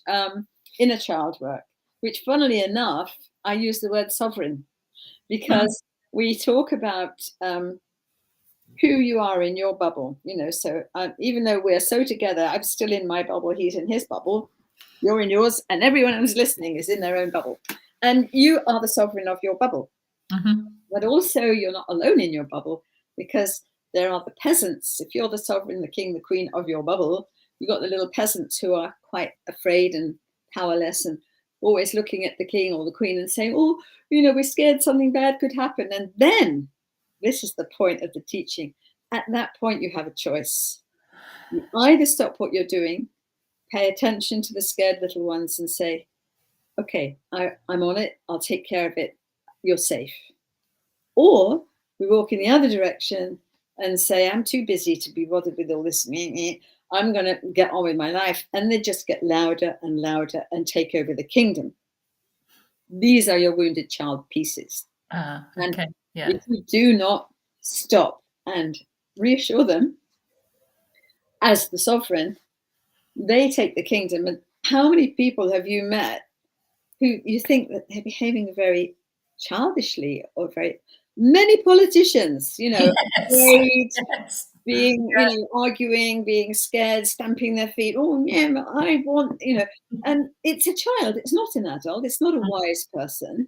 inner child work, which, funnily enough, I use the word sovereign, because we talk about who you are in your bubble. So even though we're so together, I'm still in my bubble, he's in his bubble, you're in yours, and everyone who's listening is in their own bubble. And you are the sovereign of your bubble. But also, you're not alone in your bubble, because there are the peasants. If you're the sovereign, the king, the queen of your bubble, you've got the little peasants who are quite afraid and powerless, and always looking at the king or the queen and saying, oh, we're scared something bad could happen. And then, this is the point of the teaching, at that point you have a choice. You either stop what you're doing, pay attention to the scared little ones and say, okay, I'm on it, I'll take care of it, you're safe. Or we walk in the other direction and say, I'm too busy to be bothered with all this. I'm going to get on with my life. And they just get louder and louder and take over the kingdom. These are your wounded child pieces. Okay. Yeah. If you do not stop and reassure them as the sovereign, they take the kingdom. And how many people have you met who you think that they're behaving very childishly, or very many politicians, Yes. afraid, Yes. being, arguing, being scared, stamping their feet. Oh, yeah, I want, and it's a child. It's not an adult. It's not a wise person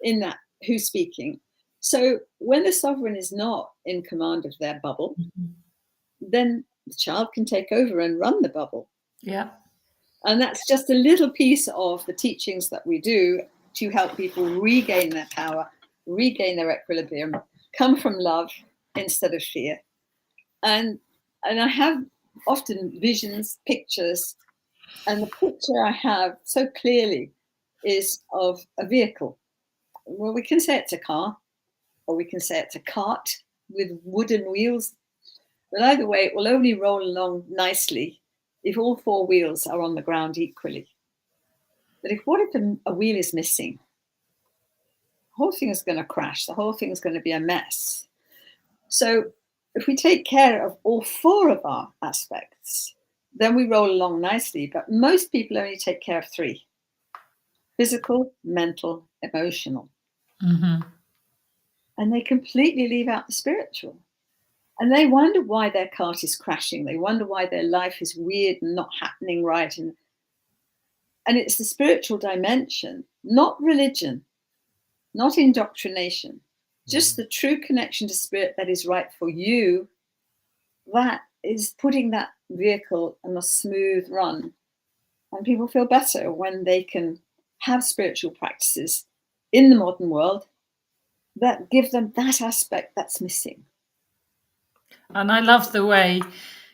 in that who's speaking. So when the sovereign is not in command of their bubble, then the child can take over and run the bubble. Yeah. And that's just a little piece of the teachings that we do to help people regain their power, regain their equilibrium, come from love instead of fear. And I have often visions, pictures, and the picture I have so clearly is of a vehicle. Well, we can say it's a car, or we can say it's a cart with wooden wheels. But either way, it will only roll along nicely if all four wheels are on the ground equally. But what if a wheel is missing? The whole thing is going to crash. The whole thing is going to be a mess. So if we take care of all four of our aspects, then we roll along nicely. But most people only take care of three: physical, mental, emotional. Mm-hmm. And they completely leave out the spiritual. And they wonder why their cart is crashing. They wonder why their life is weird and not happening right. And it's the spiritual dimension, not religion, not indoctrination, just the true connection to spirit that is right for you. That is putting that vehicle on a smooth run. And people feel better when they can have spiritual practices in the modern world that give them that aspect that's missing. And I love the way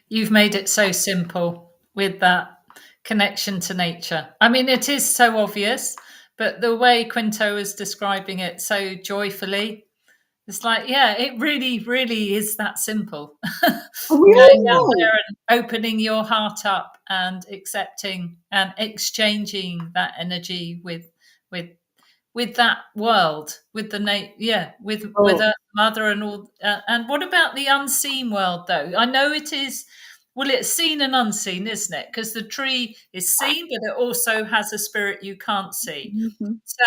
you've made it so simple with that connection to nature. I mean, it is so obvious, but the way Quinto is describing it so joyfully, it's like, yeah, it really, really is that simple. Going out there and opening your heart up and accepting and exchanging that energy with that world, with the with Earth Mother and all. And what about the unseen world, though? I know it is. Well, it's seen and unseen, isn't it? Because the tree is seen, but it also has a spirit you can't see. Mm-hmm. So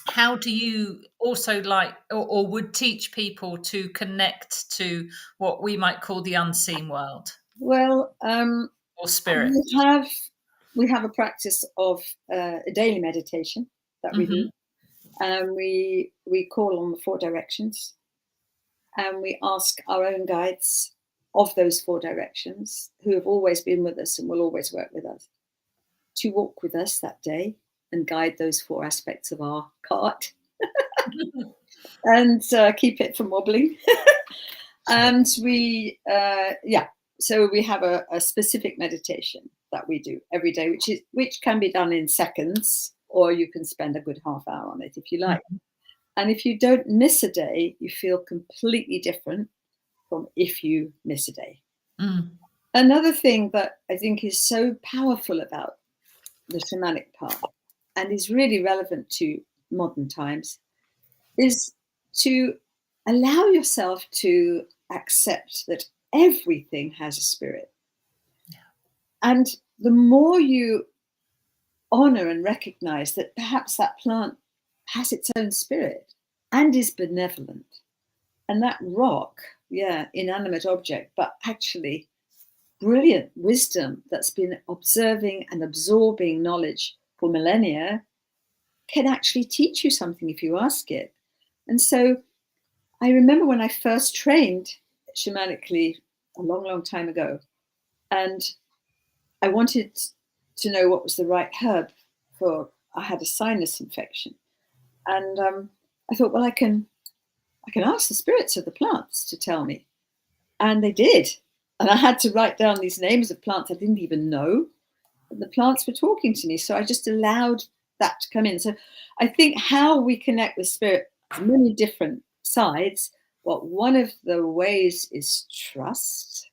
how do you also like or would teach people to connect to what we might call the unseen world? Well, or spirit. We have a practice of a daily meditation that we do. And we call on the four directions, and we ask our own guides of those four directions, who have always been with us and will always work with us, to walk with us that day and guide those four aspects of our cart and keep it from wobbling. And so we have a specific meditation that we do every day, which can be done in seconds, or you can spend a good half hour on it if you like. And if you don't miss a day, you feel completely different from if you miss a day. Another thing that I think is so powerful about the shamanic path, and is really relevant to modern times, is to allow yourself to accept that everything has a spirit. And the more you honor and recognize that perhaps that plant has its own spirit and is benevolent, and that rock, inanimate object, but actually brilliant wisdom that's been observing and absorbing knowledge for millennia, can actually teach you something if you ask it. And so I remember when I first trained shamanically a long, long time ago, and I wanted to know what was the right herb I had a sinus infection. And I thought, well, I can ask the spirits of the plants to tell me. And they did. And I had to write down these names of plants I didn't even know. But the plants were talking to me. So I just allowed that to come in. So I think how we connect with spirit has many different sides. But one of the ways is trust.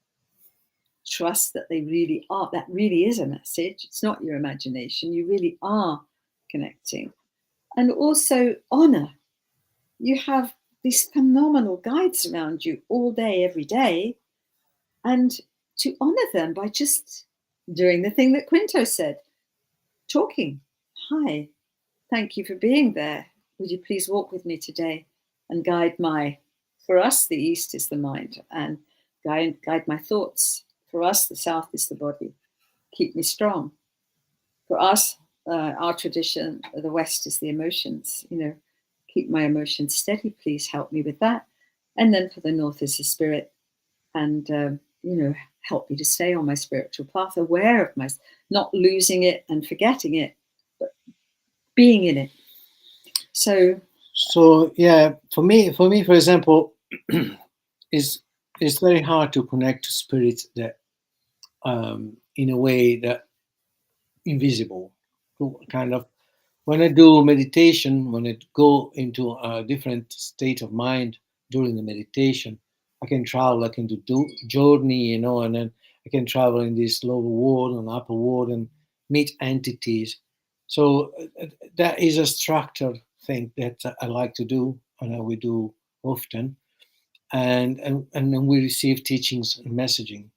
Trust that they really are. That really is a message. It's not your imagination. You really are connecting. And also honor. You have these phenomenal guides around you all day, every day. And to honor them by just doing the thing that Quinto said, talking. Hi, thank you for being there. Would you please walk with me today and guide for us, the East is the mind, and guide my thoughts. For us, the South is the body. Keep me strong. For us, our tradition, the West is the emotions. Keep my emotions steady. Please help me with that. And then for the North is the spirit. And, help me to stay on my spiritual path, aware of not losing it and forgetting it, but being in it. So yeah, for me, for example, it's very hard to connect to spirits that, in a way that invisible, kind of. When I do meditation, when I go into a different state of mind during the meditation, I can travel, I can do journey, and then I can travel in this lower world and upper world and meet entities. So that is a structured thing that I like to do, and we do often. And then we receive teachings and messaging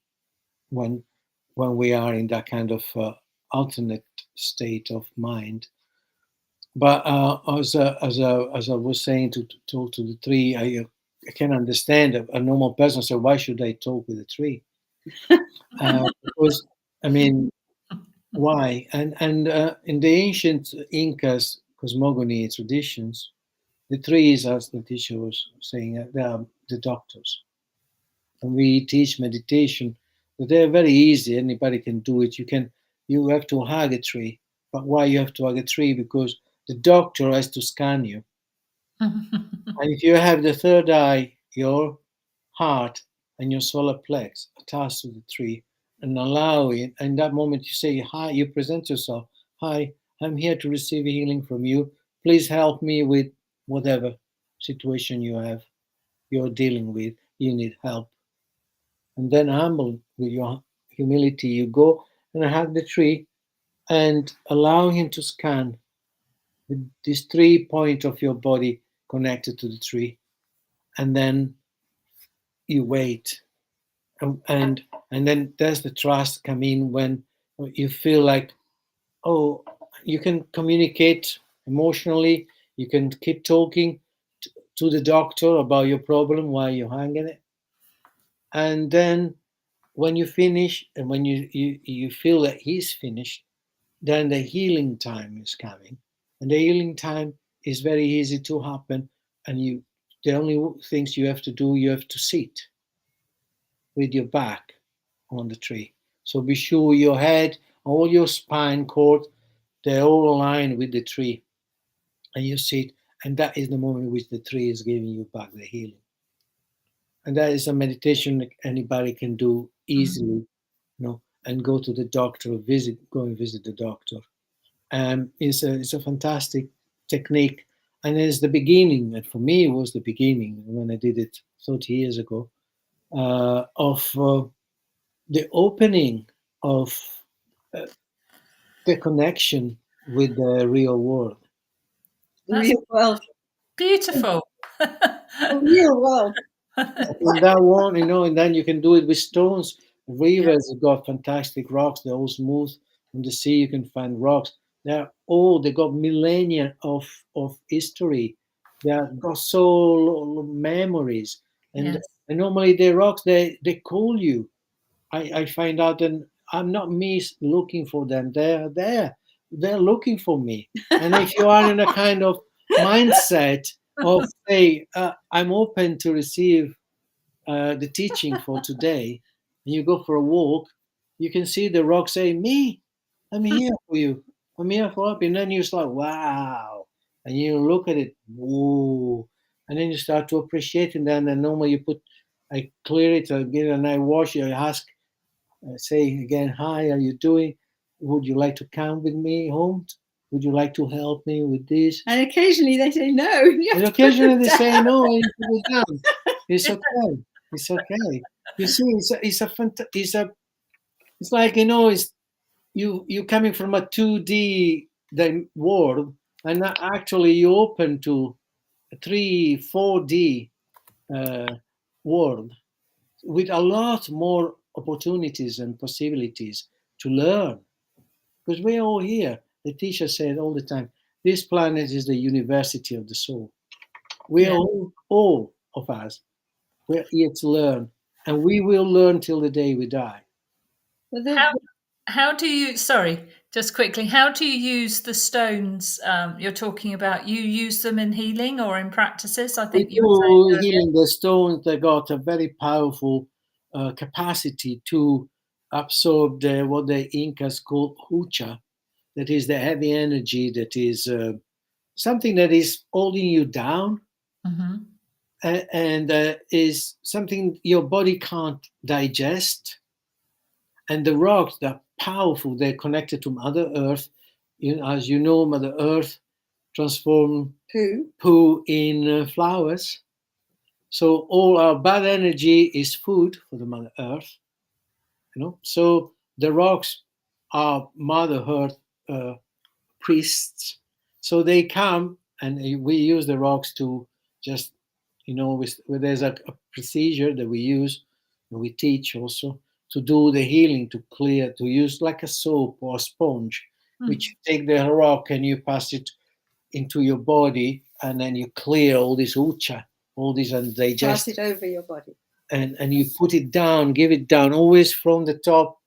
when we are in that kind of alternate state of mind. But as I was saying to talk to the tree, I can understand a normal person. So why should I talk with a tree? Because I mean, why? And in the ancient Incas cosmogony traditions, the trees, as Leticia was saying, they are the doctors. And we teach meditation, but they're very easy. Anybody can do it. You have to hug a tree. But why you have to hug a tree? Because the doctor has to scan you. And if you have the third eye, your heart and your solar plex attached to the tree, and allow it, in that moment you say, hi, you present yourself, hi, I'm here to receive healing from you. Please help me with whatever situation you're dealing with, you need help. And then humble with your humility, you go and hug the tree and allow him to scan with these 3 points of your body connected to the tree. And then you wait. And then there's the trust come in when you feel like, oh, you can communicate emotionally, you can keep talking to the doctor about your problem while you're hanging it. And then when you finish and when you feel that he's finished, then the healing time is coming. And the healing time is very easy to happen. And the only things you have to do, you have to sit with your back on the tree. So be sure your head, all your spine cord, they're all aligned with the tree. And you sit, and that is the moment in which the tree is giving you back the healing. And that is a meditation that anybody can do easily, and go to the doctor, go and visit the doctor. It's a fantastic technique, and it's the beginning. And for me, it was the beginning when I did it 30 years ago of the opening of the connection with the real world. The real world. Beautiful. The real world. And that one, and then you can do it with stones. Rivers have got fantastic rocks. They're all smooth. On the sea, you can find rocks. They got millennia of history. They've got so memories. And normally the rocks, they call you. I find out, and I'm not me looking for them. They're there. They're looking for me. And if you are in a kind of mindset of, say, I'm open to receive the teaching for today, and you go for a walk, you can see the rock saying, me, I'm here for you. I'm here for help. And then you're like, wow. And you look at it, whoa. And then you start to appreciate it. And then normally I clear it again and I wash it. I ask, say again, hi, how are you doing? Would you like to come with me home? would you like to help me with this? And occasionally they say no. And occasionally they say no, and you put it down. It's okay. It's okay. You see, it's like, you know, it's you coming from a 2D world, and actually you open to a 3-4D world with a lot more opportunities and possibilities to learn. Because we're all here. Leticia said all the time, this planet is the university of the soul. We're all of us. We're here to learn. And we will learn till the day we die. How do you, sorry, just quickly, how do you use the stones you're talking about? You use them in healing or in practices? I think you were saying healing the stones, they got a very powerful capacity to absorb what the Incas called hucha, that is the heavy energy, that is something that is holding you down, and is something your body can't digest. And the rocks, they're powerful. They're connected to Mother Earth. As you know, Mother Earth transform poo in flowers. So all our bad energy is food for the Mother Earth. So the rocks are Mother Earth priests. So they come, and we use the rocks to just, there's a procedure that we use, and we teach also, to do the healing, to clear, to use like a soap or a sponge, which you take the rock and you pass it into your body, and then you clear all this ucha, all this undigested. Pass it over your body. And you put it down, give it down, always from the top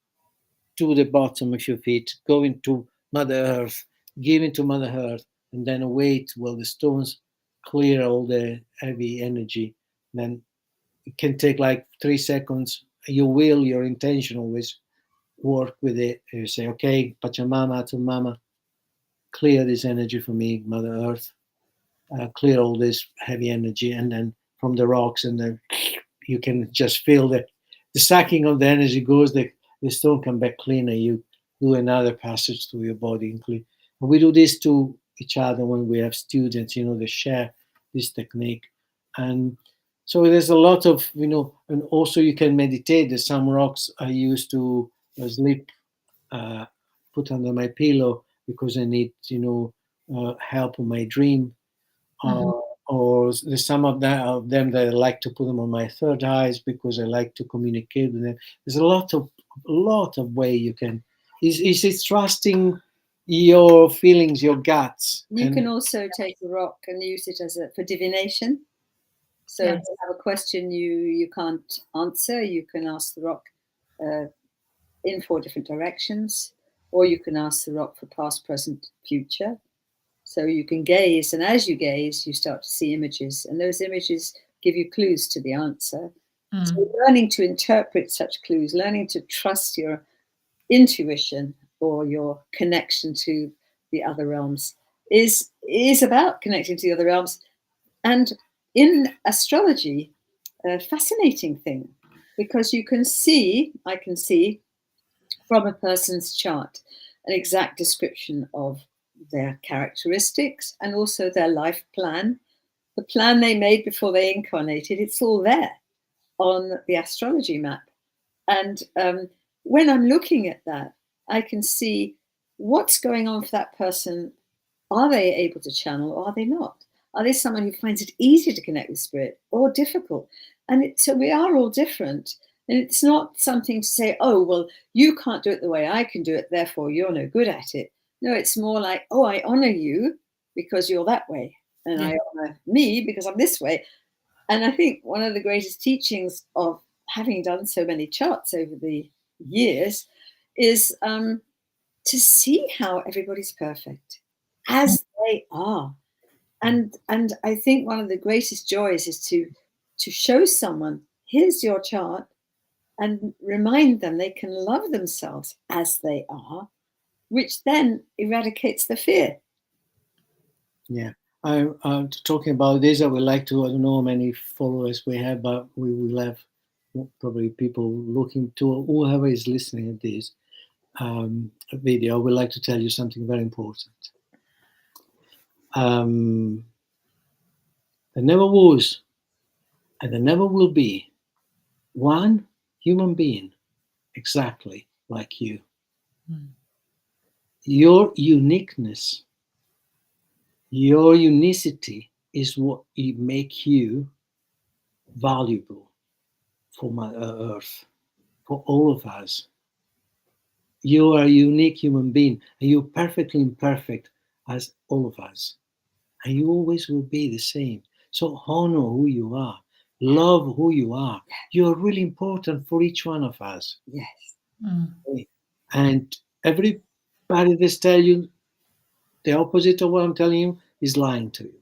to the bottom of your feet, going to Mother Earth, giving to Mother Earth, and then wait while the stones clear all the heavy energy. Then it can take like 3 seconds. Your intention always work with it. You say, okay, Pachamama, Atumama, clear this energy for me, Mother Earth, clear all this heavy energy, and then from the rocks, and then you can just feel the sucking of the energy goes, the stone come back cleaner. You do another passage through your body and clean. And we do this to each other when we have students, they share this technique. And so there's a lot of, and also you can meditate. There's some rocks I used to sleep, put under my pillow because I need, help on my dream. Or there's some of them that I like to put them on my third eyes because I like to communicate with them. There's a lot of way you can. It's trusting your feelings, your guts. You can also take a rock and use it for divination. So if you have a question you can't answer, you can ask the rock in 4 different directions, or you can ask the rock for past, present, future. So you can gaze, and as you gaze, you start to see images, and those images give you clues to the answer. So learning to interpret such clues, learning to trust your intuition or your connection to the other realms is about connecting to the other realms. And in astrology, a fascinating thing, because I can see from a person's chart an exact description of their characteristics and also their life plan, the plan they made before they incarnated. It's all there on the astrology map. And when I'm looking at that, I can see what's going on for that person. Are they able to channel or are they not? Are they someone who finds it easy to connect with spirit or difficult? And so we are all different. And it's not something to say, oh, well, you can't do it the way I can do it, therefore you're no good at it. No, it's more like, oh, I honor you because you're that way. And I honor me because I'm this way. And I think one of the greatest teachings of having done so many charts over the years is to see how everybody's perfect as they are. And I think one of the greatest joys is to show someone, here's your chart, and remind them they can love themselves as they are, which then eradicates the fear. Yeah. I'm talking about this. I would like to, I don't know how many followers we have, but we will have probably people looking to, whoever is listening at this video. I would like to tell you something very important. There never was, and there never will be one human being exactly like you. Your uniqueness, your unicity is what make you valuable for my Earth, for all of us. You are a unique human being, and you're perfectly imperfect as all of us. And you always will be the same. So honor who you are, love who you are. You're really important for each one of us. Yes. And everybody that's tell you the opposite of what I'm telling you is lying to you.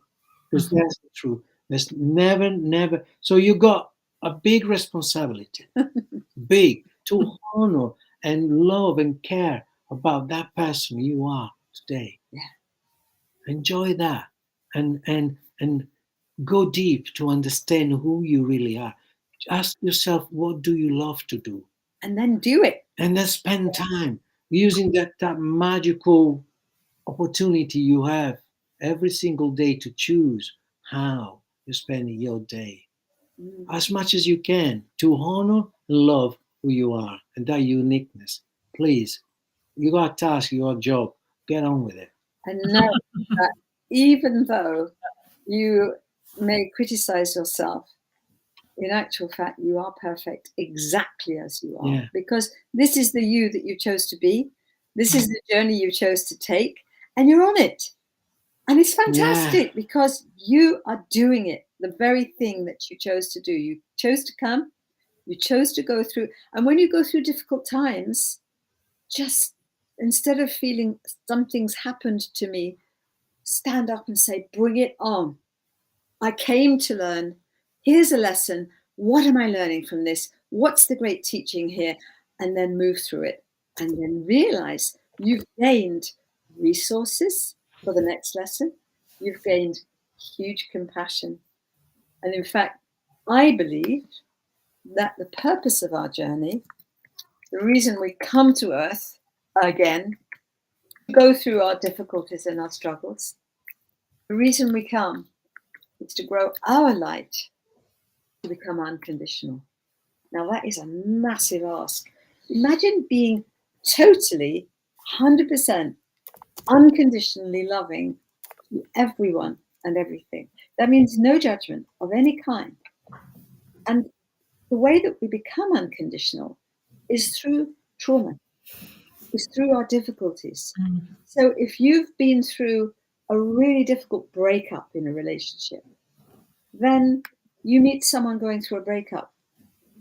Because that's the truth. There's never. So you got a big responsibility, big, to honor and love and care about that person you are today. Yeah. Enjoy that and go deep to understand who you really are. Ask yourself, what do you love to do? And then do it. And then spend time using that magical opportunity you have every single day to choose how you're spending your day. As much as you can to honor and love who you are and that uniqueness. Please, you got a task, you got a job, get on with it. And know that even though you may criticize yourself, in actual fact, you are perfect exactly as you are. Yeah. Because this is the you that you chose to be. This is the journey you chose to take, and you're on it. And it's fantastic because you are doing it, the very thing that you chose to do. You chose to come, you chose to go through. And when you go through difficult times, just instead of feeling something's happened to me, stand up and say, bring it on. I came to learn. Here's a lesson. What am I learning from this? What's the great teaching here? And then move through it. And then realize you've gained resources for the next lesson. You've gained huge compassion. And in fact, I believe that the purpose of our journey, the reason we come to Earth again, go through our difficulties and our struggles, the reason we come is to grow our light to become unconditional. Now, that is a massive ask. Imagine being totally 100% unconditionally loving to everyone and everything. That means no judgment of any kind. And the way that we become unconditional is through trauma, is through our difficulties. So if you've been through a really difficult breakup in a relationship, then you meet someone going through a breakup.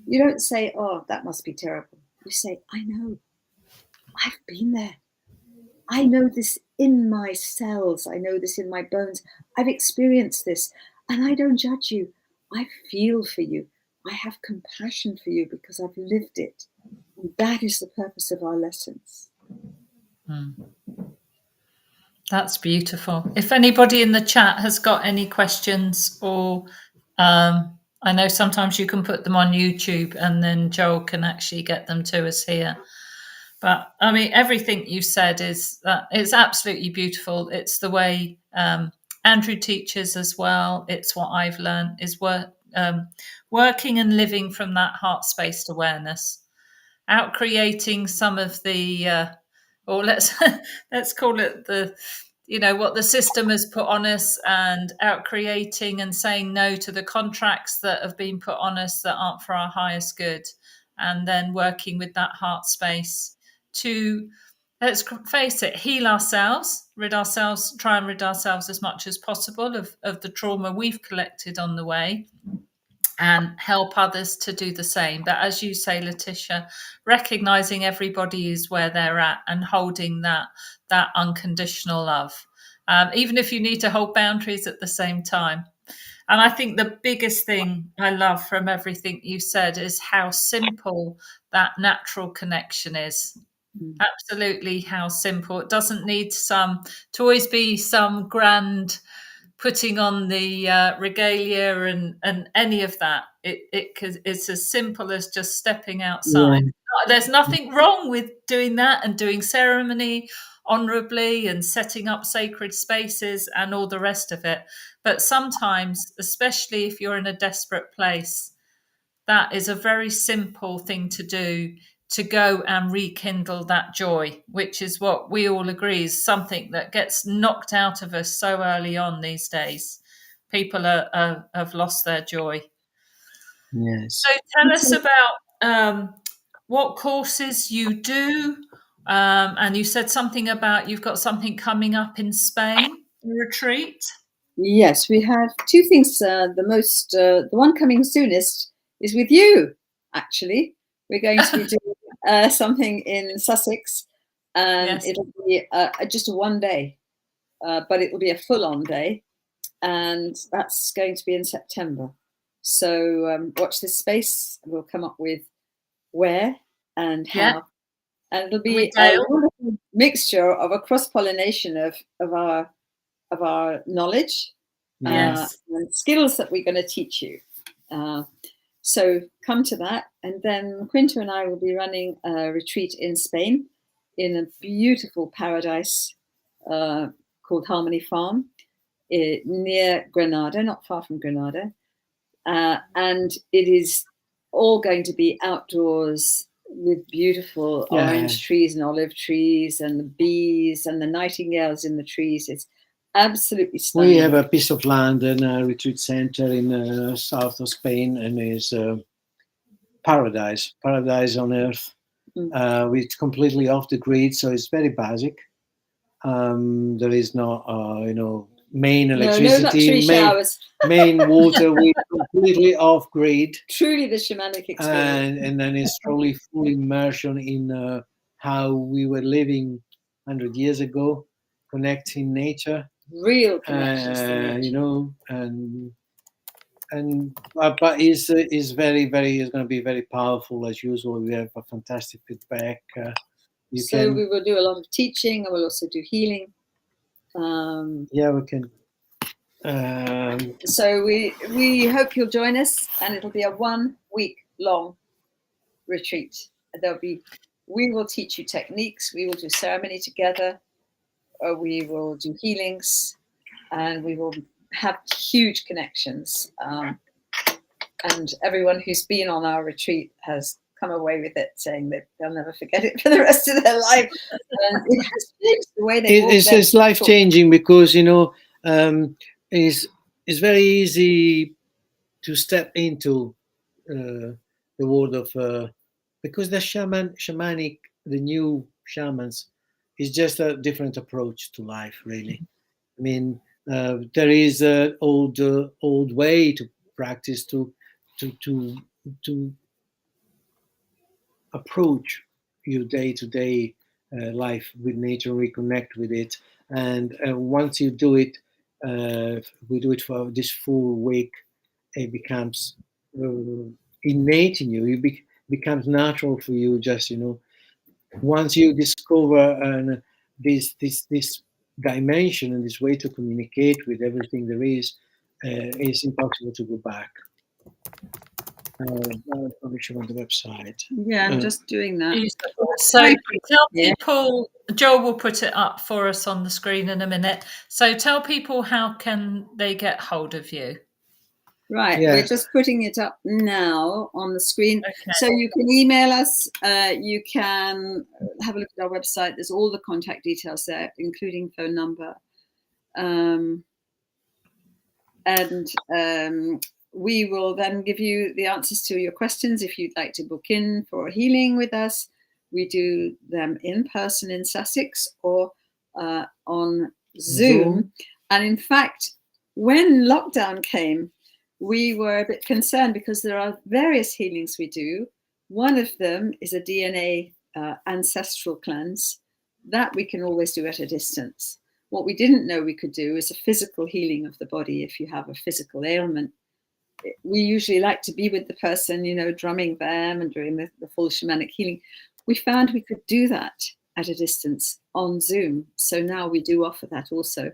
You don't say, oh, that must be terrible. You say, I know. I've been there. I know this in my cells. I know this in my bones. I've experienced this. And I don't judge you. I feel for you. I have compassion for you because I've lived it. And that is the purpose of our lessons. That's beautiful. If anybody in the chat has got any questions, or I know sometimes you can put them on YouTube and then Joel can actually get them to us here. But I mean, everything you said is it's absolutely beautiful. It's the way Andrew teaches as well. It's what I've learned is working and living from that heart-spaced awareness, out creating some of the, or let's call it the, what the system has put on us, and out creating and saying no to the contracts that have been put on us that aren't for our highest good, and then working with that heart space to, let's face it, heal ourselves, try and rid ourselves as much as possible of the trauma we've collected on the way, and help others to do the same. But as you say, Leticia, recognizing everybody is where they're at and holding that unconditional love, even if you need to hold boundaries at the same time. And I think the biggest thing I love from everything you said is how simple that natural connection is. Absolutely, how simple. It doesn't need to always be some grand putting on the regalia and any of that. It's as simple as just stepping outside. There's nothing wrong with doing that and doing ceremony honorably and setting up sacred spaces and all the rest of it. But sometimes, especially if you're in a desperate place, that is a very simple thing to do, to go and rekindle that joy, which is what we all agree is something that gets knocked out of us so early on these days. People have lost their joy. Yes. So tell us about what courses you do. And you said something about you've got something coming up in Spain, a retreat. Yes, we have two things. The one coming soonest is with you, actually. We're going to be doing something in Sussex, and Yes. it'll be just a one day, but it will be a full-on day, and that's going to be in September. So watch this space. We'll come up with where and how. Yeah. And it'll be a wonderful mixture of a cross-pollination of our knowledge and skills that we're going to teach you. So come to that. And then Quinto and I will be running a retreat in Spain in a beautiful paradise called Harmony Farm near Granada, not far from Granada. And it is all going to be outdoors with beautiful orange trees and olive trees and the bees and the nightingales in the trees. It's absolutely stunning. We have a piece of land and a retreat center in south of Spain, and it's paradise on earth. It's completely off the grid, so it's very basic. There is no, main electricity, main water. We're completely off grid. Truly the shamanic experience. And then it's truly full immersion in how we were living 100 years ago, connecting nature. Real connections to nature. But is very, very, is going to be very powerful as usual. We have a fantastic feedback. We will do a lot of teaching, and we'll also do healing. We can. So we hope you'll join us, and it'll be a 1 week long retreat. We will teach you techniques. We will do ceremony together. We will do healings, and we will have huge connections. And everyone who's been on our retreat has come away with it, saying that they'll never forget it for the rest of their life. And it has changed the way they walk. It's life changing because it's very easy to step into the world of because the shamanic, the new shamans, is just a different approach to life, really. I mean, there is an old way to practice to approach your day-to-day life with nature, reconnect with it, and once you do it, we do it for this full week. It becomes innate in you. It becomes natural for you. Just once you discover this dimension and this way to communicate with everything there is, it's impossible to go back. Information on the website. Yeah, I'm just doing that. So tell people, Joel will put it up for us on the screen in a minute. So tell people, how can they get hold of you? Right, we're just putting it up now on the screen. Okay. So you can email us, you can have a look at our website. There's all the contact details there, including phone number. We will then give you the answers to your questions if you'd like to book in for a healing with us. We do them in person in Sussex or on Zoom. And in fact, when lockdown came, we were a bit concerned because there are various healings we do. One of them is a DNA ancestral cleanse that we can always do at a distance. What we didn't know we could do is a physical healing of the body if you have a physical ailment. We usually like to be with the person, drumming them and doing the full shamanic healing. We found we could do that at a distance on Zoom. So now we do offer that also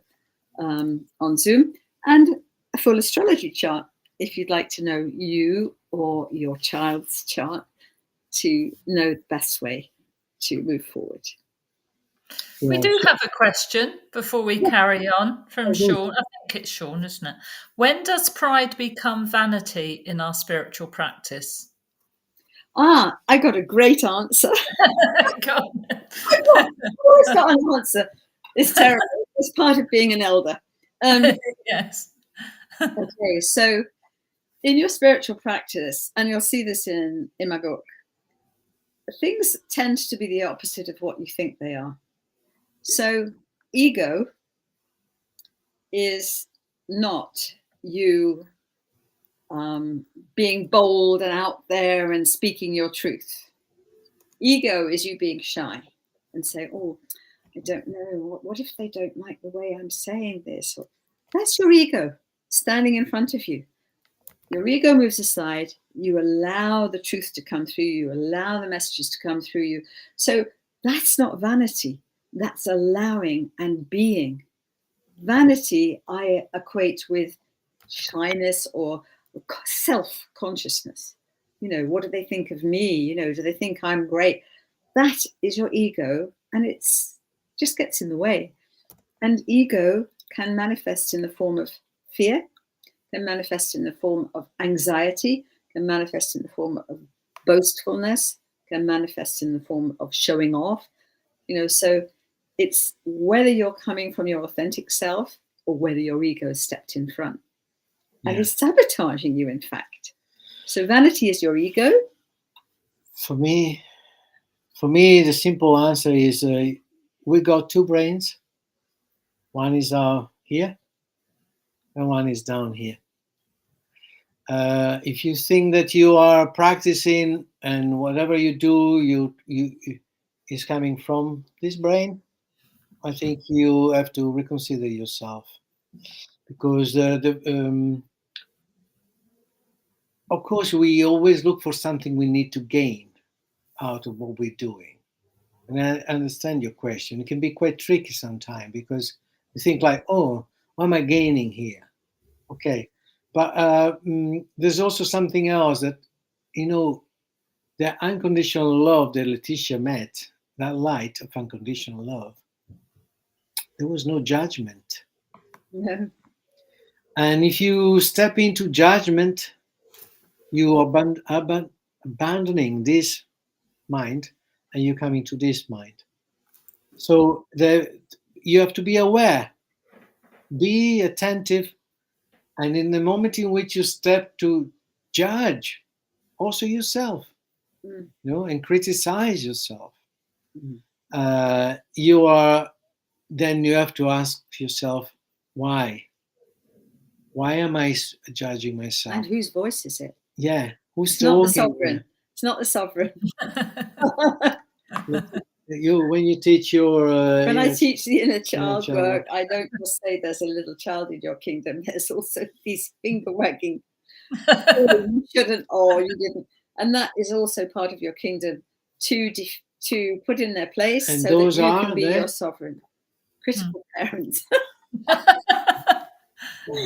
on Zoom, and a full astrology chart if you'd like to know you or your child's chart to know the best way to move forward. We do have a question before we carry on from Sean. I think it's Sean, isn't it? When does pride become vanity in our spiritual practice? I got a great answer. Go on. I've always got an answer. It's terrible. It's part of being an elder. Yes. Okay, so in your spiritual practice, and you'll see this in my book, things tend to be the opposite of what you think they are. So ego is not you being bold and out there and speaking your truth. Ego is you being shy and saying, oh, I don't know, what if they don't like the way I'm saying this? That's your ego standing in front of you. Your ego moves aside, you allow the truth to come through you, allow the messages to come through you. So that's not vanity, that's allowing and being. Vanity I equate with shyness or self-consciousness. What do they think of me? Do they think I'm great? That is your ego, and it's just gets in the way. And ego can manifest in the form of fear, can manifest in the form of anxiety, can manifest in the form of boastfulness, can manifest in the form of showing off. So it's whether you're coming from your authentic self or whether your ego stepped in front. And is sabotaging you, in fact. So vanity is your ego. For me, the simple answer is we got two brains. One is here, and one is down here. If you think that you are practicing and whatever you do, you is coming from this brain, I think you have to reconsider yourself, because of course we always look for something we need to gain out of what we're doing. And I understand your question. It can be quite tricky sometimes, because you think like, oh, what am I gaining here? Okay. But there's also something else that, the unconditional love that Leticia met, that light of unconditional love, there was no judgment. No. And if you step into judgment, you are abandoning this mind and you come into this mind. So you have to be aware, be attentive, and in the moment in which you step to judge also yourself, and criticize yourself, then you have to ask yourself, why am I judging myself? And whose voice is it? Yeah, who's It's not the talking? sovereign. It's not the sovereign. When you teach your when I teach the inner child work, I don't just say there's a little child in your kingdom. There's also these finger wagging. Oh, you shouldn't, or you didn't, and that is also part of your kingdom to put in their place, and so those that you are can be your sovereign critical parents.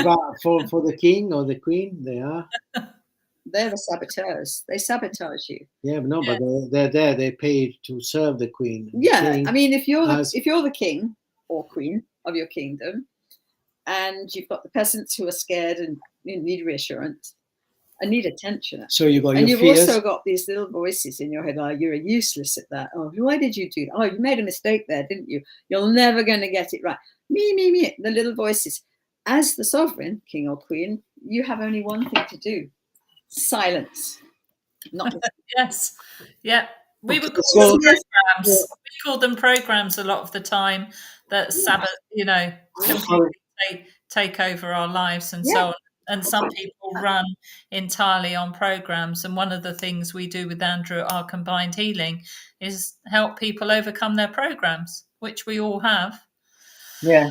But for the king or the queen, they're the saboteurs. They sabotage you. Yeah, but no, but they're there. They pay to serve the queen. Yeah, I mean, if you're the king or queen of your kingdom, and you've got the peasants who are scared and need reassurance and need attention, so you got, and you've fears. Also got these little voices in your head, like, you're useless at that. Oh, why did you do that? Oh, you made a mistake there, didn't you? You're never going to get it right. Me. The little voices. As the sovereign king or queen, you have only one thing to do: silence. Not yes, yeah. We would call them programs. We call them programs a lot of the time that completely take over our lives and so on. And some people run entirely on programs. And one of the things we do with Andrew at our combined healing is help people overcome their programs, which we all have. Yeah.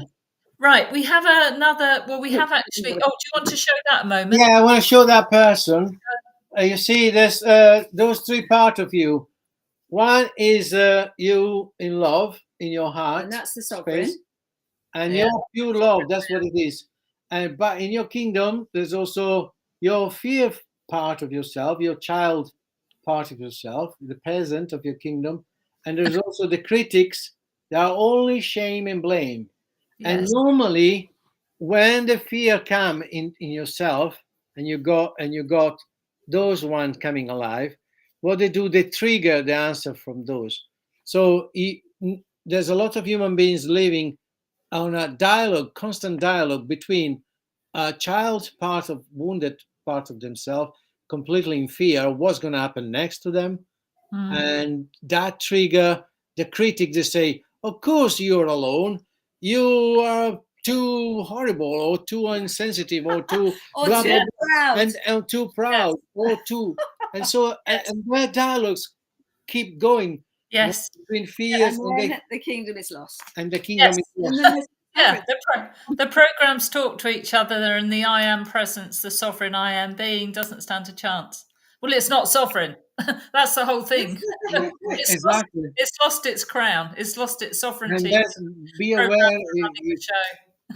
Right. We have another. Well, we have actually. Oh, do you want to show that a moment? Yeah, I want to show that person. You see, there's those three parts of you. One is you in love in your heart, and that's the sovereign. Space. And your pure love. That's what it is. But in your kingdom, there's also your fear part of yourself, your child part of yourself, the peasant of your kingdom, and there's also the critics They are only shame and blame. Yes. And normally, when the fear come in yourself, and you got those ones coming alive, what they do, they trigger the answer from those. So there's a lot of human beings living on a dialogue, constant dialogue between a child part of wounded part of themselves, completely in fear of what's going to happen next to them, and that trigger the critic. They say, "Of course you're alone. You are too horrible, or too insensitive, or too or blah, too blah, proud, and too proud, or too." And so, and their dialogues keep going. Yes. Between fears, and then the kingdom is lost. And the kingdom is lost. And then yeah, the programs talk to each other, and the I am presence, the sovereign I am being, doesn't stand a chance. Well, it's not sovereign. That's the whole thing. Exactly. It's lost its crown. It's lost its sovereignty. And be aware,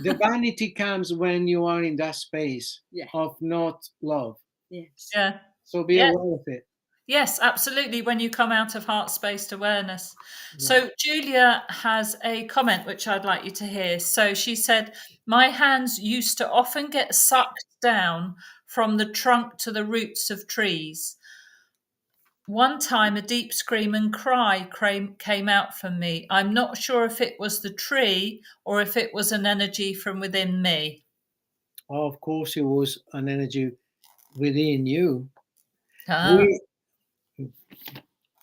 the vanity comes when you are in that space of not love. Yes. Yeah. So be aware of it. Yes, absolutely. When you come out of heart-spaced awareness. So Julia has a comment which I'd like you to hear. So she said, "My hands used to often get sucked down from the trunk to the roots of trees. One time a deep scream and cry came out from me. I'm not sure if it was the tree or if it was an energy from within me." Oh, of course, it was an energy within you.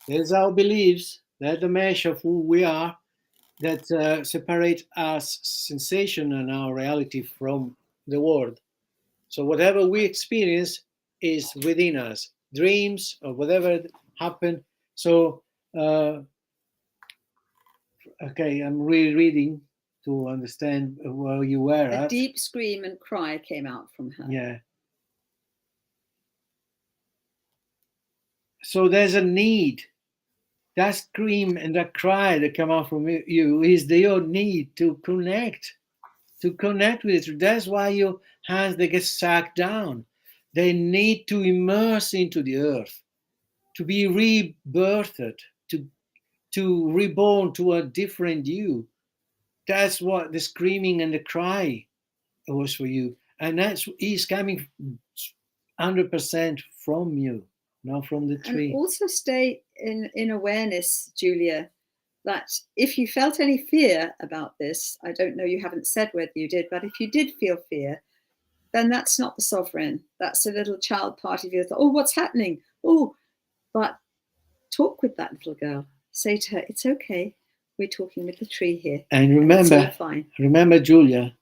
There's our beliefs, that's the mesh of who we are, that separate our sensation and our reality from the world. So whatever we experience is within us, dreams or whatever happened. So, okay, I'm rereading to understand where you were at. A deep scream and cry came out from her. Yeah. So there's a need. That scream and that cry that come out from you is your need to connect with it. That's why your hands, they get sucked down. They need to immerse into the earth, to be rebirthed, to reborn to a different you. That's what the screaming and the cry was for you. And that is coming 100% from you, not from the tree. And also stay in awareness, Julia, that if you felt any fear about this, I don't know, you haven't said whether you did, but if you did feel fear, then that's not the sovereign. That's a little child part of you that, oh, what's happening? Oh, but talk with that little girl. Say to her, it's okay. We're talking with the tree here. And remember, Julia,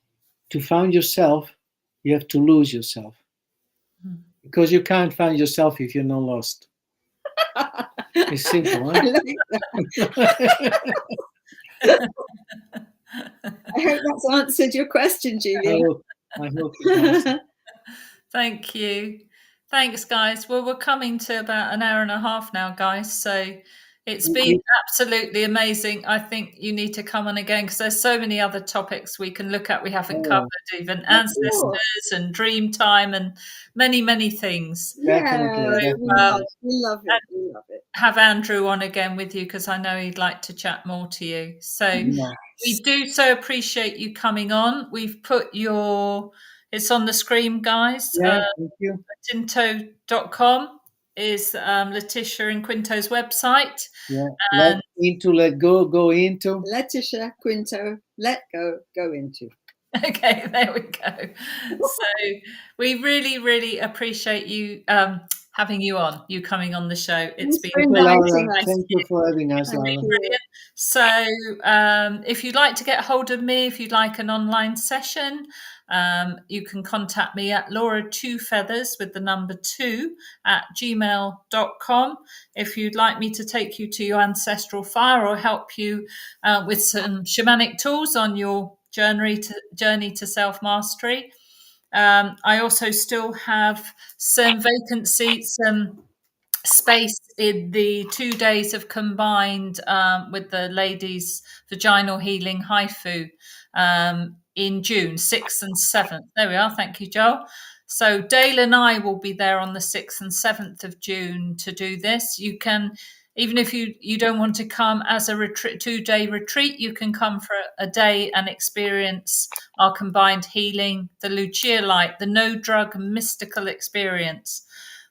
to find yourself, you have to lose yourself. Because you can't find yourself if you're not lost. It's simple, huh? I hope that's answered your question, Julia. I hope it has. Thank you. Thanks, guys. Well, we're coming to about an hour and a half now, guys. So it's been absolutely amazing. I think you need to come on again because there's so many other topics we can look at. We haven't covered even ancestors and dream time and many, many things. Definitely. We love it. We love it. Have Andrew on again with you because I know he'd like to chat more to you. So we do so appreciate you coming on. We've put it's on the screen, guys. Yeah, thank you. Quinto.com is Leticia and Quinto's website. Yeah. Let go into. Leticia, Quinto, let go into. Okay, there we go. So we really, really appreciate you having you coming on the show. It's been thank you for having us, Laura. Brilliant. So if you'd like to get hold of me, if you'd like an online session, you can contact me at Laura2feathers with the number 2 at gmail.com. If you'd like me to take you to your ancestral fire or help you with some shamanic tools on your journey to self-mastery. I also still have some vacancies, some space in the 2 days of combined with the ladies' vaginal healing haifu in June, 6th and 7th. There we are. Thank you, Joel. So Dale and I will be there on the 6th and 7th of June to do this. You can even if you don't want to come as a 2-day retreat, you can come for a day and experience our combined healing, the Lucia light, the no drug mystical experience,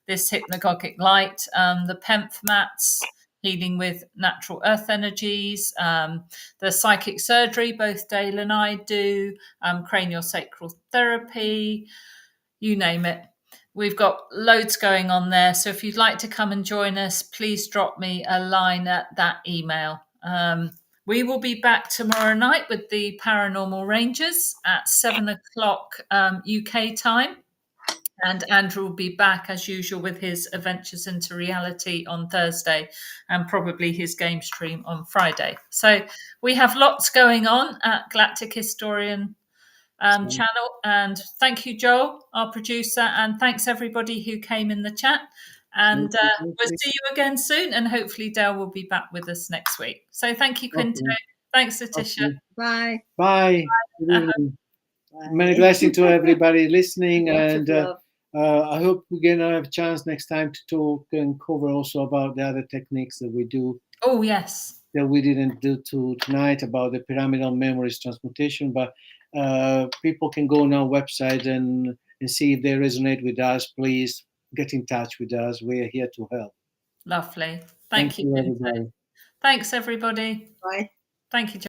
this hypnagogic light, the PEMF mats, healing with natural earth energies, the psychic surgery, both Dale and I do, craniosacral therapy, you name it. We've got loads going on there. So if you'd like to come and join us, please drop me a line at that email. We will be back tomorrow night with the Paranormal Rangers at 7:00 UK time. And Andrew will be back as usual with his Adventures into Reality on Thursday and probably his game stream on Friday. So we have lots going on at Galactic Historian channel. And thank you, Joel, our producer, and thanks everybody who came in the chat. And we'll see you again soon, and hopefully Dale will be back with us next week. So thank you, Quinto. Thanks, Leticia. Bye. Bye. Good evening. Many blessings to everybody listening, and I hope we're gonna have a chance next time to talk and cover also about the other techniques that we do. Oh yes. That we didn't do tonight about the pyramidal memories transmutation, but people can go on our website and see if they resonate with us. Please get in touch with us. We're here to help. Lovely. Thank you, everybody. Thanks, everybody. Bye. Thank you, Joel.